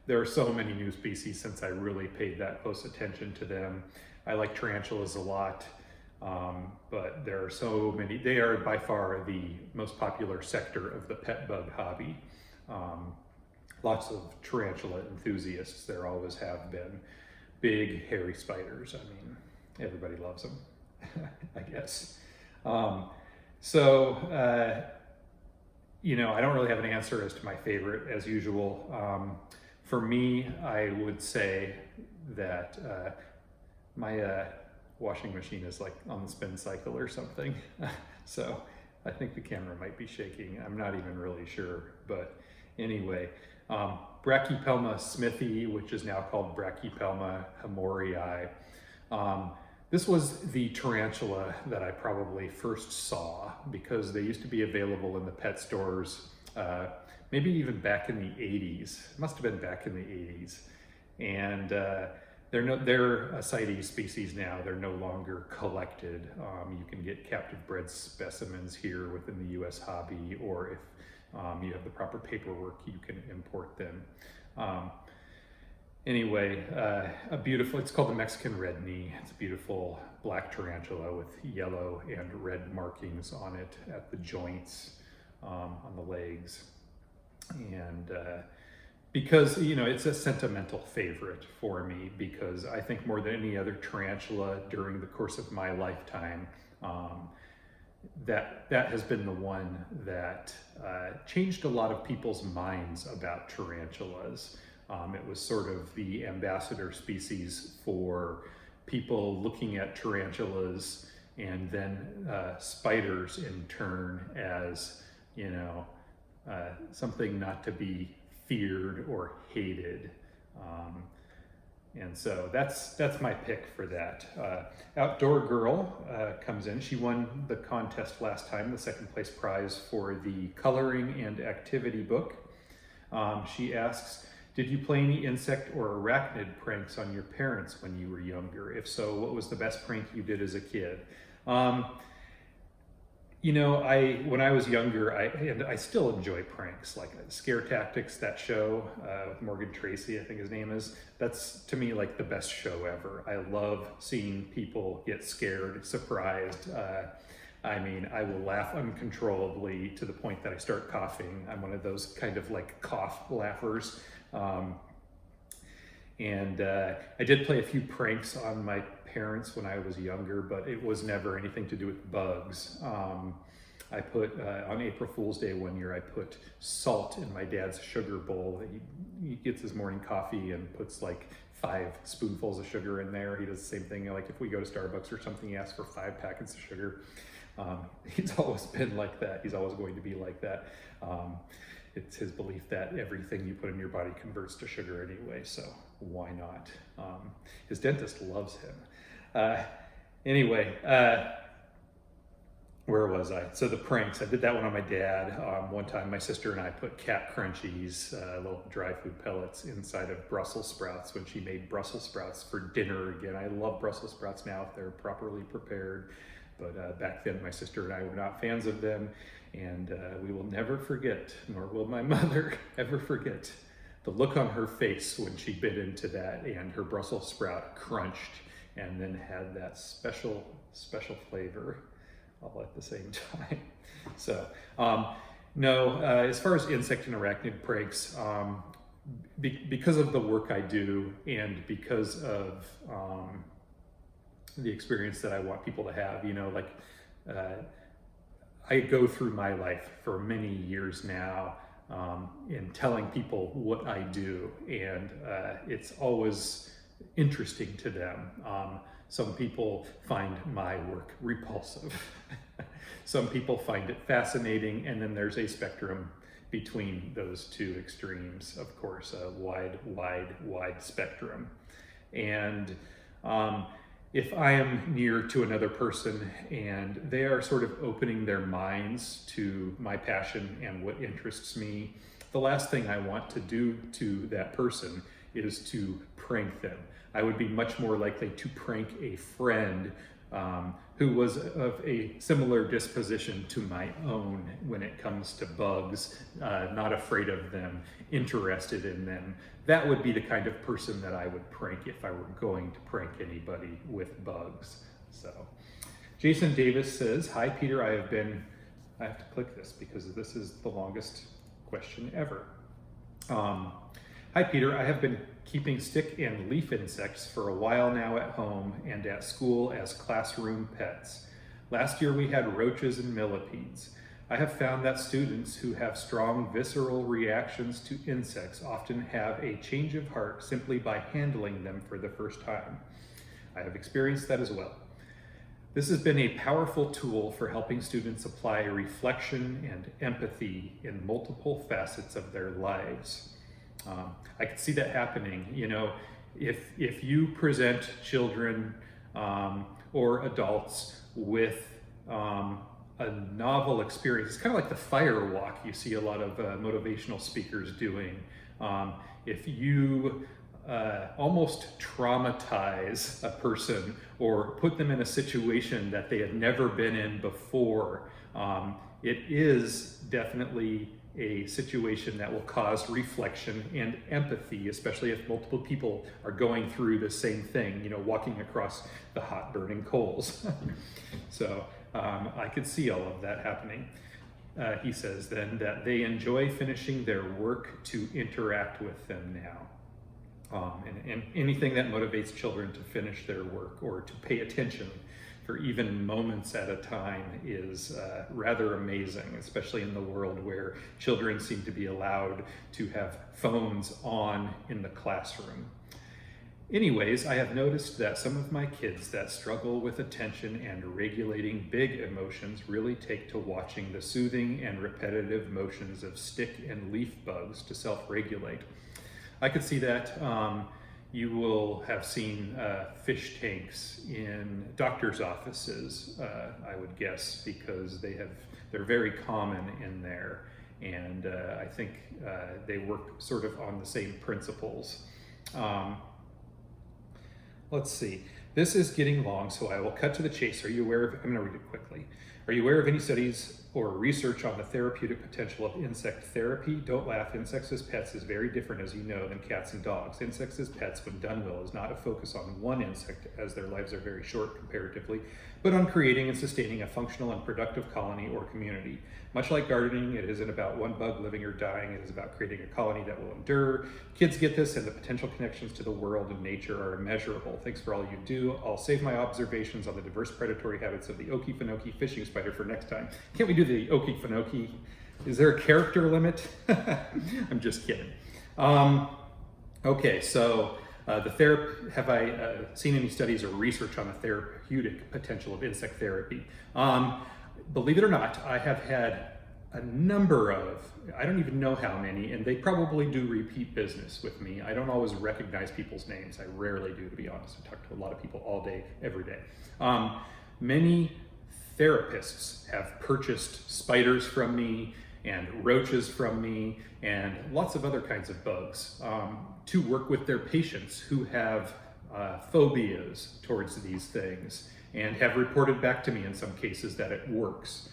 Speaker 1: There are so many new species since I really paid that close attention to them. I like tarantulas a lot. But there are so many, they are by far the most popular sector of the pet bug hobby. Lots of tarantula enthusiasts, there always have been. Big hairy spiders, everybody loves them, I guess. I don't really have an answer as to my favorite as usual. For me, I would say that my washing machine is on the spin cycle or something. So I think the camera might be shaking. I'm not even really sure, but anyway, Brachypelma smithi, which is now called Brachypelma hamorii. This was the tarantula that I probably first saw because they used to be available in the pet stores, maybe even back in the 80s. It must have been back in the 80s. And they're a CITES species now. They're no longer collected. You can get captive bred specimens here within the U.S. hobby, or if you have the proper paperwork, you can import them. It's called the Mexican red knee. It's a beautiful black tarantula with yellow and red markings on it at the joints, on the legs. And because, it's a sentimental favorite for me because I think more than any other tarantula during the course of my lifetime, that has been the one that changed a lot of people's minds about tarantulas. It was sort of the ambassador species for people looking at tarantulas and then spiders in turn as, something not to be feared or hated. And so that's my pick for that. Outdoor Girl comes in. She won the contest last time, the second place prize for the coloring and activity book. She asks, did you play any insect or arachnid pranks on your parents when you were younger? If so, what was the best prank you did as a kid? When I was younger, I still enjoy pranks, like Scare Tactics, that show with Morgan Tracy, I think his name is. That's, to me, like the best show ever. I love seeing people get scared, surprised. I will laugh uncontrollably to the point that I start coughing. I'm one of those kind of cough laughers. I did play a few pranks on my parents when I was younger, but it was never anything to do with bugs. I put, on April Fool's Day one year, I put salt in my dad's sugar bowl. He gets his morning coffee and puts like 5 spoonfuls of sugar in there. He does the same thing, like if we go to Starbucks or something, he asks for 5 packets of sugar. He's always been like that. He's always going to be like that. It's his belief that everything you put in your body converts to sugar anyway, so why not? His dentist loves him. Anyway, where was I? So the pranks, I did that one on my dad. One time my sister and I put cat crunchies, little dry food pellets inside of Brussels sprouts when she made Brussels sprouts for dinner again. I love Brussels sprouts now if they're properly prepared. But back then my sister and I were not fans of them, and we will never forget, nor will my mother ever forget, the look on her face when she bit into that and her Brussels sprout crunched and then had that special flavor all at the same time. So, no, as far as insect and arachnid pranks, because of the work I do and because of the experience that I want people to have, you know, like I go through my life for many years now in telling people what I do, and it's always interesting to them. Some people find my work repulsive. Some people find it fascinating, and then there's a spectrum between those two extremes, of course, a wide spectrum. And if I am near to another person and they are sort of opening their minds to my passion and what interests me, the last thing I want to do to that person is to prank them. I would be much more likely to prank a friend who was of a similar disposition to my own when it comes to bugs, not afraid of them, interested in them. That would be the kind of person that I would prank if I were going to prank anybody with bugs. So, Jason Davis says, "Hi Peter, I have to click this because this is the longest question ever. Hi Peter, I have been keeping stick and leaf insects for a while now at home and at school as classroom pets. Last year we had roaches and millipedes. I have found that students who have strong visceral reactions to insects often have a change of heart simply by handling them for the first time. I have experienced that as well. This has been a powerful tool for helping students apply reflection and empathy in multiple facets of their lives." I can see that happening. You know, if you present children or adults with a novel experience, it's kind of like the fire walk you see a lot of motivational speakers doing. If you almost traumatize a person or put them in a situation that they had never been in before, it is definitely a situation that will cause reflection and empathy, especially if multiple people are going through the same thing, you know, walking across the hot burning coals. So I could see all of that happening. He says then that they enjoy finishing their work to interact with them now. And anything that motivates children to finish their work or to pay attention for even moments at a time is rather amazing, especially in the world where children seem to be allowed to have phones on in the classroom. Anyways, I have noticed that some of my kids that struggle with attention and regulating big emotions really take to watching the soothing and repetitive motions of stick and leaf bugs to self-regulate. I could see that. You will have seen fish tanks in doctors' offices, I would guess, because they're very common in there, and I think they work sort of on the same principles. Let's see. This is getting long, so I will cut to the chase. Are you aware of? I'm going to read it quickly. Are you aware of any studies or research on the therapeutic potential of insect therapy. Don't laugh, insects as pets is very different, as you know, than cats and dogs. Insects as pets, when done well, is not a focus on one insect, as their lives are very short comparatively, but on creating and sustaining a functional and productive colony or community. Much like gardening, it isn't about one bug living or dying, it is about creating a colony that will endure. Kids get this, and the potential connections to the world and nature are immeasurable. Thanks for all you do. I'll save my observations on the diverse predatory habits of the Okefenokee fishing spider for next time. Can't we do the Okefenokee? Is there a character limit? I'm just kidding. Okay, so have I seen any studies or research on the therapeutic potential of insect therapy? Believe it or not, I have had a number of, I don't even know how many, and they probably do repeat business with me. I don't always recognize people's names. I rarely do, to be honest. I talk to a lot of people all day, every day. Many therapists have purchased spiders from me and roaches from me and lots of other kinds of bugs to work with their patients who have phobias towards these things, and have reported back to me in some cases that it works.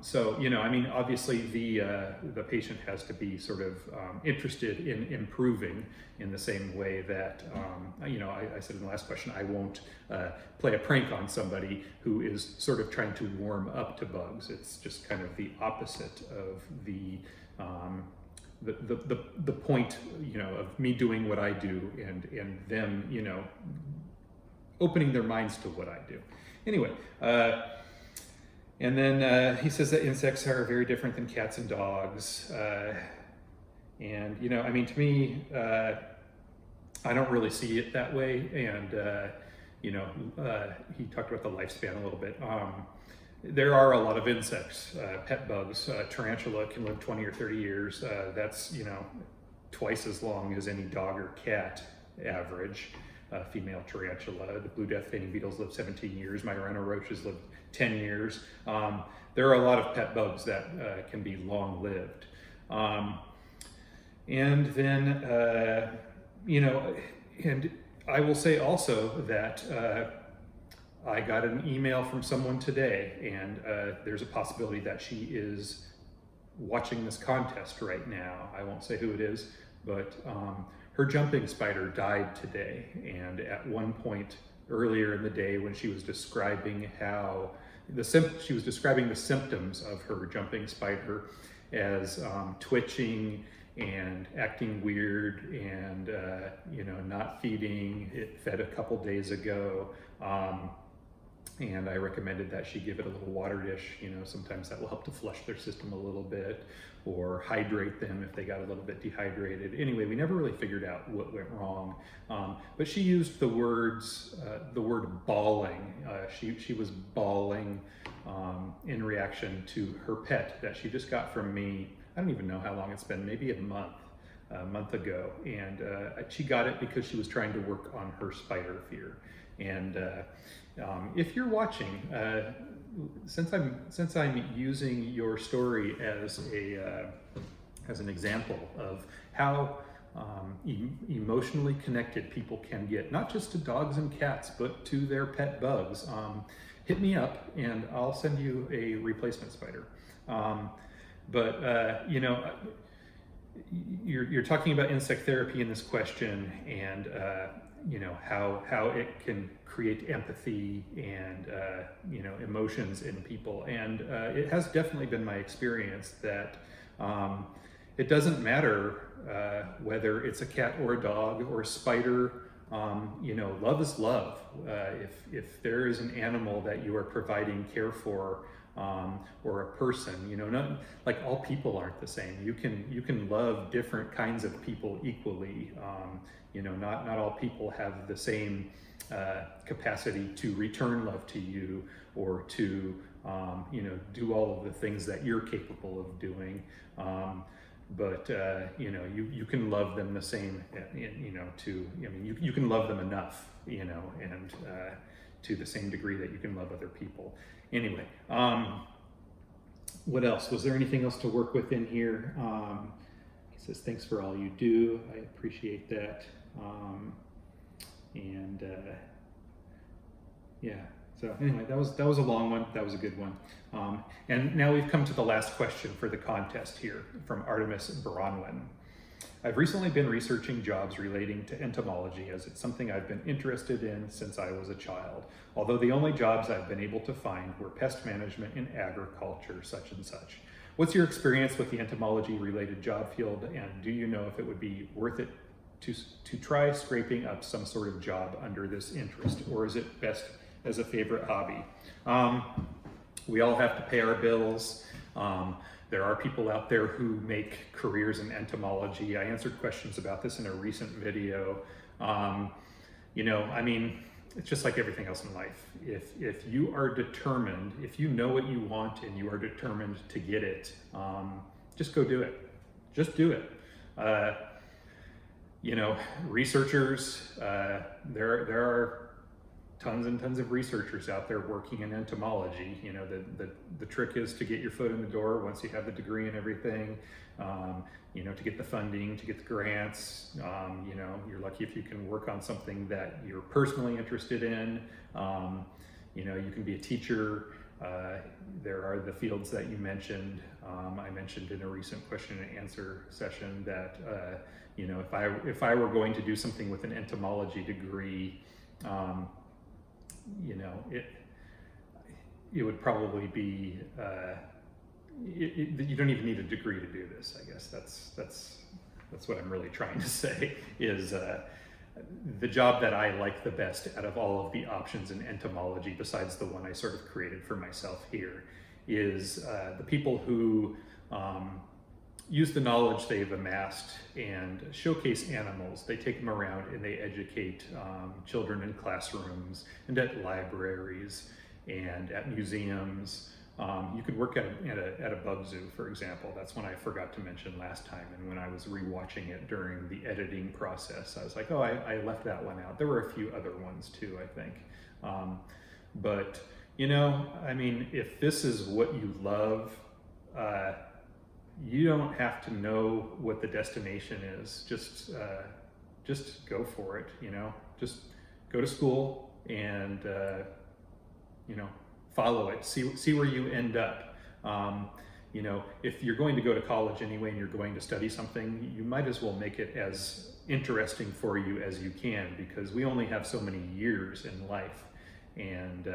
Speaker 1: So, you know, I mean, obviously the patient has to be sort of interested in improving in the same way that, you know, I said in the last question, I won't play a prank on somebody who is sort of trying to warm up to bugs. It's just kind of the opposite of the point, you know, of me doing what I do and them, you know, opening their minds to what I do. Anyway, and then he says that insects are very different than cats and dogs. And, you know, I mean, to me, I don't really see it that way. And, you know, he talked about the lifespan a little bit. There are a lot of insects, pet bugs. Tarantula can live 20 or 30 years. That's, you know, twice as long as any dog or cat average. Female tarantula. The blue death fainting beetles live 17 years. My rhino roaches live 10 years. There are a lot of pet bugs that can be long-lived. And then, you know, and I will say also that I got an email from someone today, and there's a possibility that she is watching this contest right now. I won't say who it is, but her jumping spider died today. And at one point earlier in the day, when she was describing how she was describing the symptoms of her jumping spider as twitching and acting weird and you know, not feeding. It fed a couple days ago. And I recommended that she give it a little water dish. You know, sometimes that will help to flush their system a little bit, or hydrate them if they got a little bit dehydrated. Anyway, we never really figured out what went wrong. But she used the word bawling. She was bawling in reaction to her pet that she just got from me. I don't even know how long it's been, maybe a month ago. And she got it because she was trying to work on her spider fear. And if you're watching, since I'm using your story as an example of how emotionally connected people can get, not just to dogs and cats, but to their pet bugs, hit me up and I'll send you a replacement spider. But you know, you're talking about insect therapy in this question, and you know, how it can create empathy and you know, emotions in people. And it has definitely been my experience that it doesn't matter whether it's a cat or a dog or a spider. You know, love is love. If there is an animal that you are providing care for, or a person, you know, not like all people aren't the same. You can love different kinds of people equally. You know, not all people have the same capacity to return love to you, or to you know, do all of the things that you're capable of doing. But you know, you can love them the same, you know, you can love them enough, you know, and to the same degree that you can love other people. Anyway, what else? Was there anything else to work with in here? He says, thanks for all you do. I appreciate that. And yeah, So anyway, that was a long one. That was a good one. And now we've come to the last question for the contest here from Artemis Bronwyn. I've recently been researching jobs relating to entomology as it's something I've been interested in since I was a child, although the only jobs I've been able to find were pest management in agriculture, such and such. What's your experience with the entomology related job field, and do you know if it would be worth it to try scraping up some sort of job under this interest, or is it best as a favorite hobby? We all have to pay our bills. There are people out there who make careers in entomology. I answered questions about this in a recent video. You know, I mean, it's just like everything else in life. If you are determined, if you know what you want and you are determined to get it, just go do it. Just do it. You know, researchers, there are tons and tons of researchers out there working in entomology. You know, the trick is to get your foot in the door once you have the degree and everything, you know, to get the funding, to get the grants. You know, you're lucky if you can work on something that you're personally interested in. You know, you can be a teacher. There are the fields that you mentioned. I mentioned in a recent question and answer session that, you know, if I were going to do something with an entomology degree, you know, it would probably be, you don't even need a degree to do this. I guess that's what I'm really trying to say is the job that I like the best out of all of the options in entomology, besides the one I sort of created for myself here, is the people who use the knowledge they've amassed and showcase animals. They take them around and they educate children in classrooms and at libraries and at museums. You could work at a bug zoo, for example. That's one I forgot to mention last time, and when I was rewatching it during the editing process, I was like, oh, I left that one out. There were a few other ones too, I think. But, you know, I mean, if this is what you love, you don't have to know what the destination is. Just go for it, you know. Just go to school and, you know, follow it, see where you end up. You know, if you're going to go to college anyway and you're going to study something, you might as well make it as interesting for you as you can, because we only have so many years in life. And,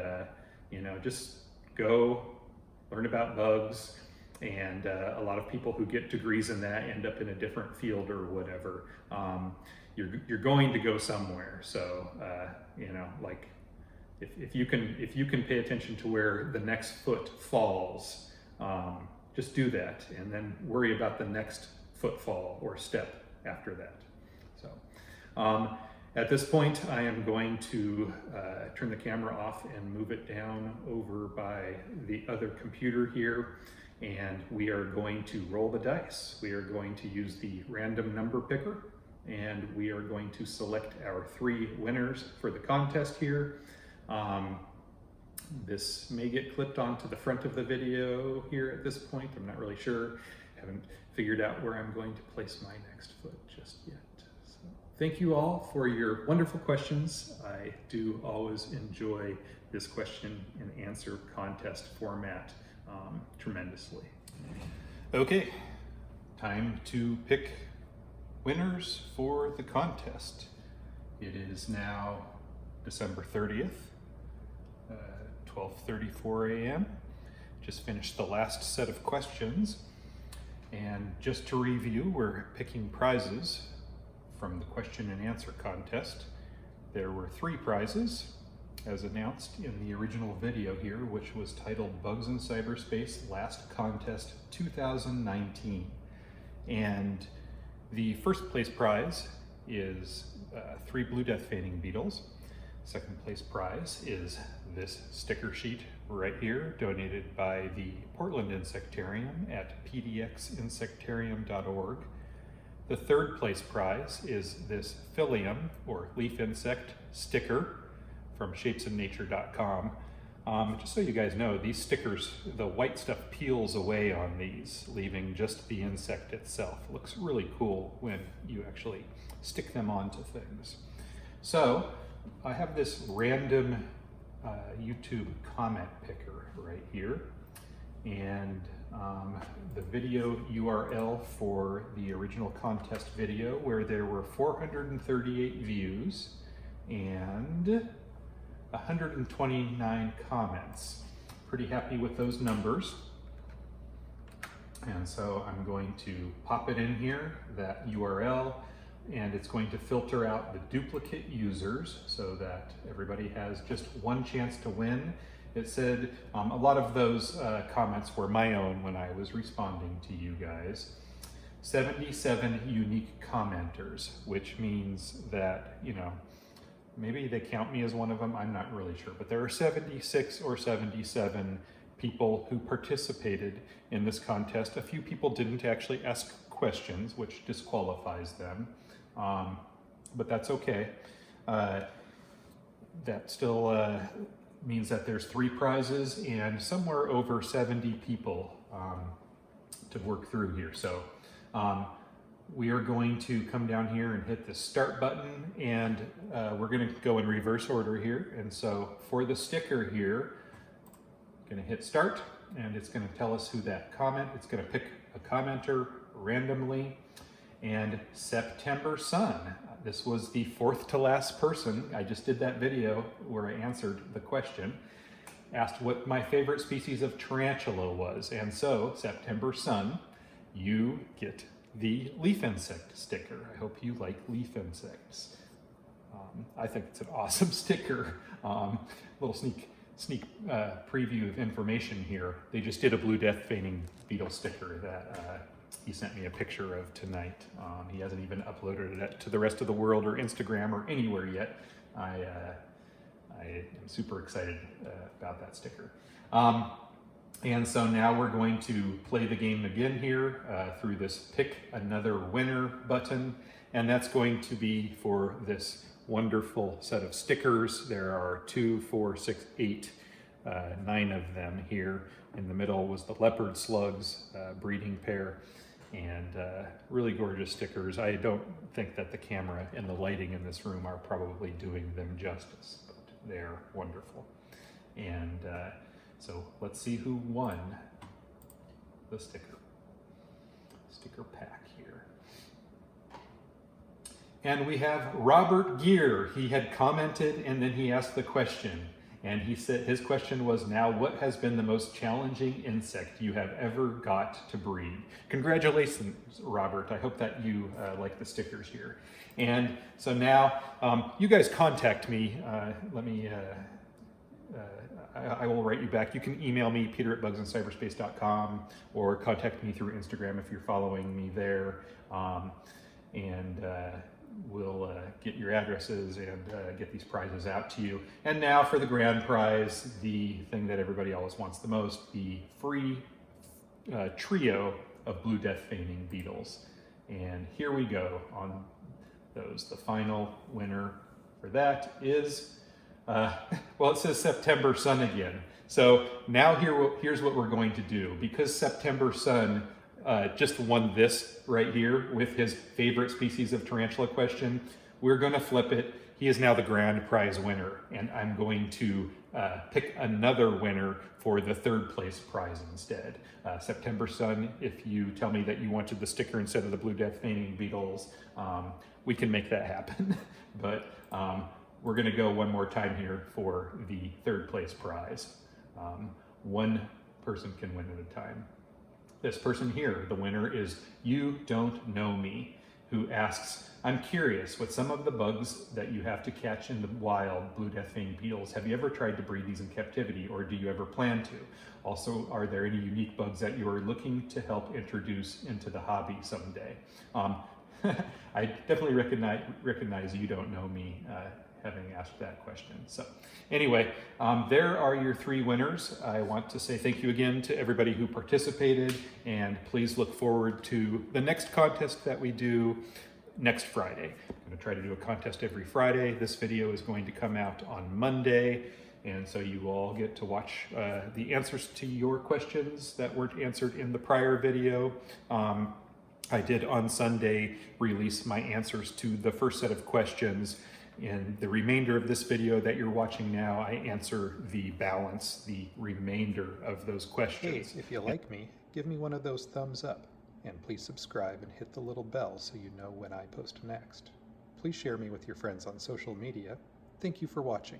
Speaker 1: you know, just go learn about bugs. And a lot of people who get degrees in that end up in a different field or whatever. You're going to go somewhere. So, you know, like, if you can pay attention to where the next foot falls, just do that, and then worry about the next footfall or step after that. So at this point, I am going to turn the camera off and move it down over by the other computer here, and we are going to roll the dice. We are going to use the random number picker, and we are going to select our 3 winners for the contest here. This may get clipped onto the front of the video here at this point. I'm not really sure. Haven't figured out where I'm going to place my next foot just yet. So thank you all for your wonderful questions. I do always enjoy this question and answer contest format tremendously. Okay, time to pick winners for the contest. It is now December 30th. 12:34 a.m. Just finished the last set of questions, and just to review, we're picking prizes from the question and answer contest. There were 3 prizes as announced in the original video here, which was titled Bugs in Cyberspace Last Contest 2019. And the first place prize is 3 Blue Death feigning beetles. Second place prize is this sticker sheet right here, donated by the Portland Insectarium at pdxinsectarium.org. The third place prize is this Phyllium, or leaf insect, sticker from shapesofnature.com. Just so you guys know, these stickers, the white stuff peels away on these, leaving just the insect itself. It looks really cool when you actually stick them onto things. So I have this random YouTube comment picker right here. And the video URL for the original contest video, where there were 438 views and 129 comments. Pretty happy with those numbers. And so I'm going to pop it in here, that URL, and it's going to filter out the duplicate users so that everybody has just one chance to win. It said a lot of those comments were my own when I was responding to you guys. 77 unique commenters, which means that, you know, maybe they count me as one of them, I'm not really sure, but there are 76 or 77 people who participated in this contest. A few people didn't actually ask questions, which disqualifies them, but that's okay. That still means that there's 3 prizes and somewhere over 70 people to work through here. So we are going to come down here and hit the start button, and we're going to go in reverse order here. And so for the sticker here, I'm going to hit start, and it's going to tell us who that comment. It's going to pick a commenter randomly. And September Sun, this was the 4th to last person. I just did that video where I answered the question, asked what my favorite species of tarantula was. And so September Sun, you get the leaf insect sticker. I hope you like leaf insects. I think it's an awesome sticker. Little sneak preview of information here. They just did a blue death feigning beetle sticker that he sent me a picture of tonight. He hasn't even uploaded it to the rest of the world or Instagram or anywhere yet. I am super excited about that sticker. And so now we're going to play the game again here through this pick another winner button. And that's going to be for this wonderful set of stickers. There are 2, 4, 6, 8, 9 of them here. In the middle was the leopard slugs breeding pair, and really gorgeous stickers. I don't think that the camera and the lighting in this room are probably doing them justice, but they're wonderful. And so let's see who won the sticker pack here. And we have Robert Gear. He had commented and then he asked the question. And he said his question was, now what has been the most challenging insect you have ever got to breed? Congratulations, Robert. I hope that you like the stickers here. And so now you guys contact me. I will write you back. You can email me, peter@bugsincyberspace.com, or contact me through Instagram if you're following me there. We'll get your addresses and get these prizes out to you. And now for the grand prize, the thing that everybody always wants the most, the free trio of blue death feigning beetles. And here we go on those. The final winner for that is, well, it says September Sun again. So now here's what we're going to do. Because September Sun just won this right here with his favorite species of tarantula question, we're going to flip it. He is now the grand prize winner, and I'm going to pick another winner for the 3rd place prize instead. September Sun, if you tell me that you wanted the sticker instead of the blue death feigning beetles, we can make that happen. But we're going to go one more time here for the 3rd place prize. One person can win at a time. This person here, the winner, is You Don't Know Me, who asks, I'm curious, with some of the bugs that you have to catch in the wild, blue death feigning beetles, have you ever tried to breed these in captivity, or do you ever plan to? Also, are there any unique bugs that you are looking to help introduce into the hobby someday? I definitely recognize You Don't Know Me having asked that question. So anyway, there are your 3 winners. I want to say thank you again to everybody who participated, and please look forward to the next contest that we do next Friday. I'm going to try to do a contest every Friday. This video is going to come out on Monday, and so you all get to watch the answers to your questions that weren't answered in the prior video. I did on Sunday release my answers to the first set of questions, in the remainder of this video that you're watching now, I answer the balance, the remainder of those questions.
Speaker 2: Hey, if you like me, give me one of those thumbs up. And please subscribe and hit the little bell so you know when I post next. Please share me with your friends on social media. Thank you for watching.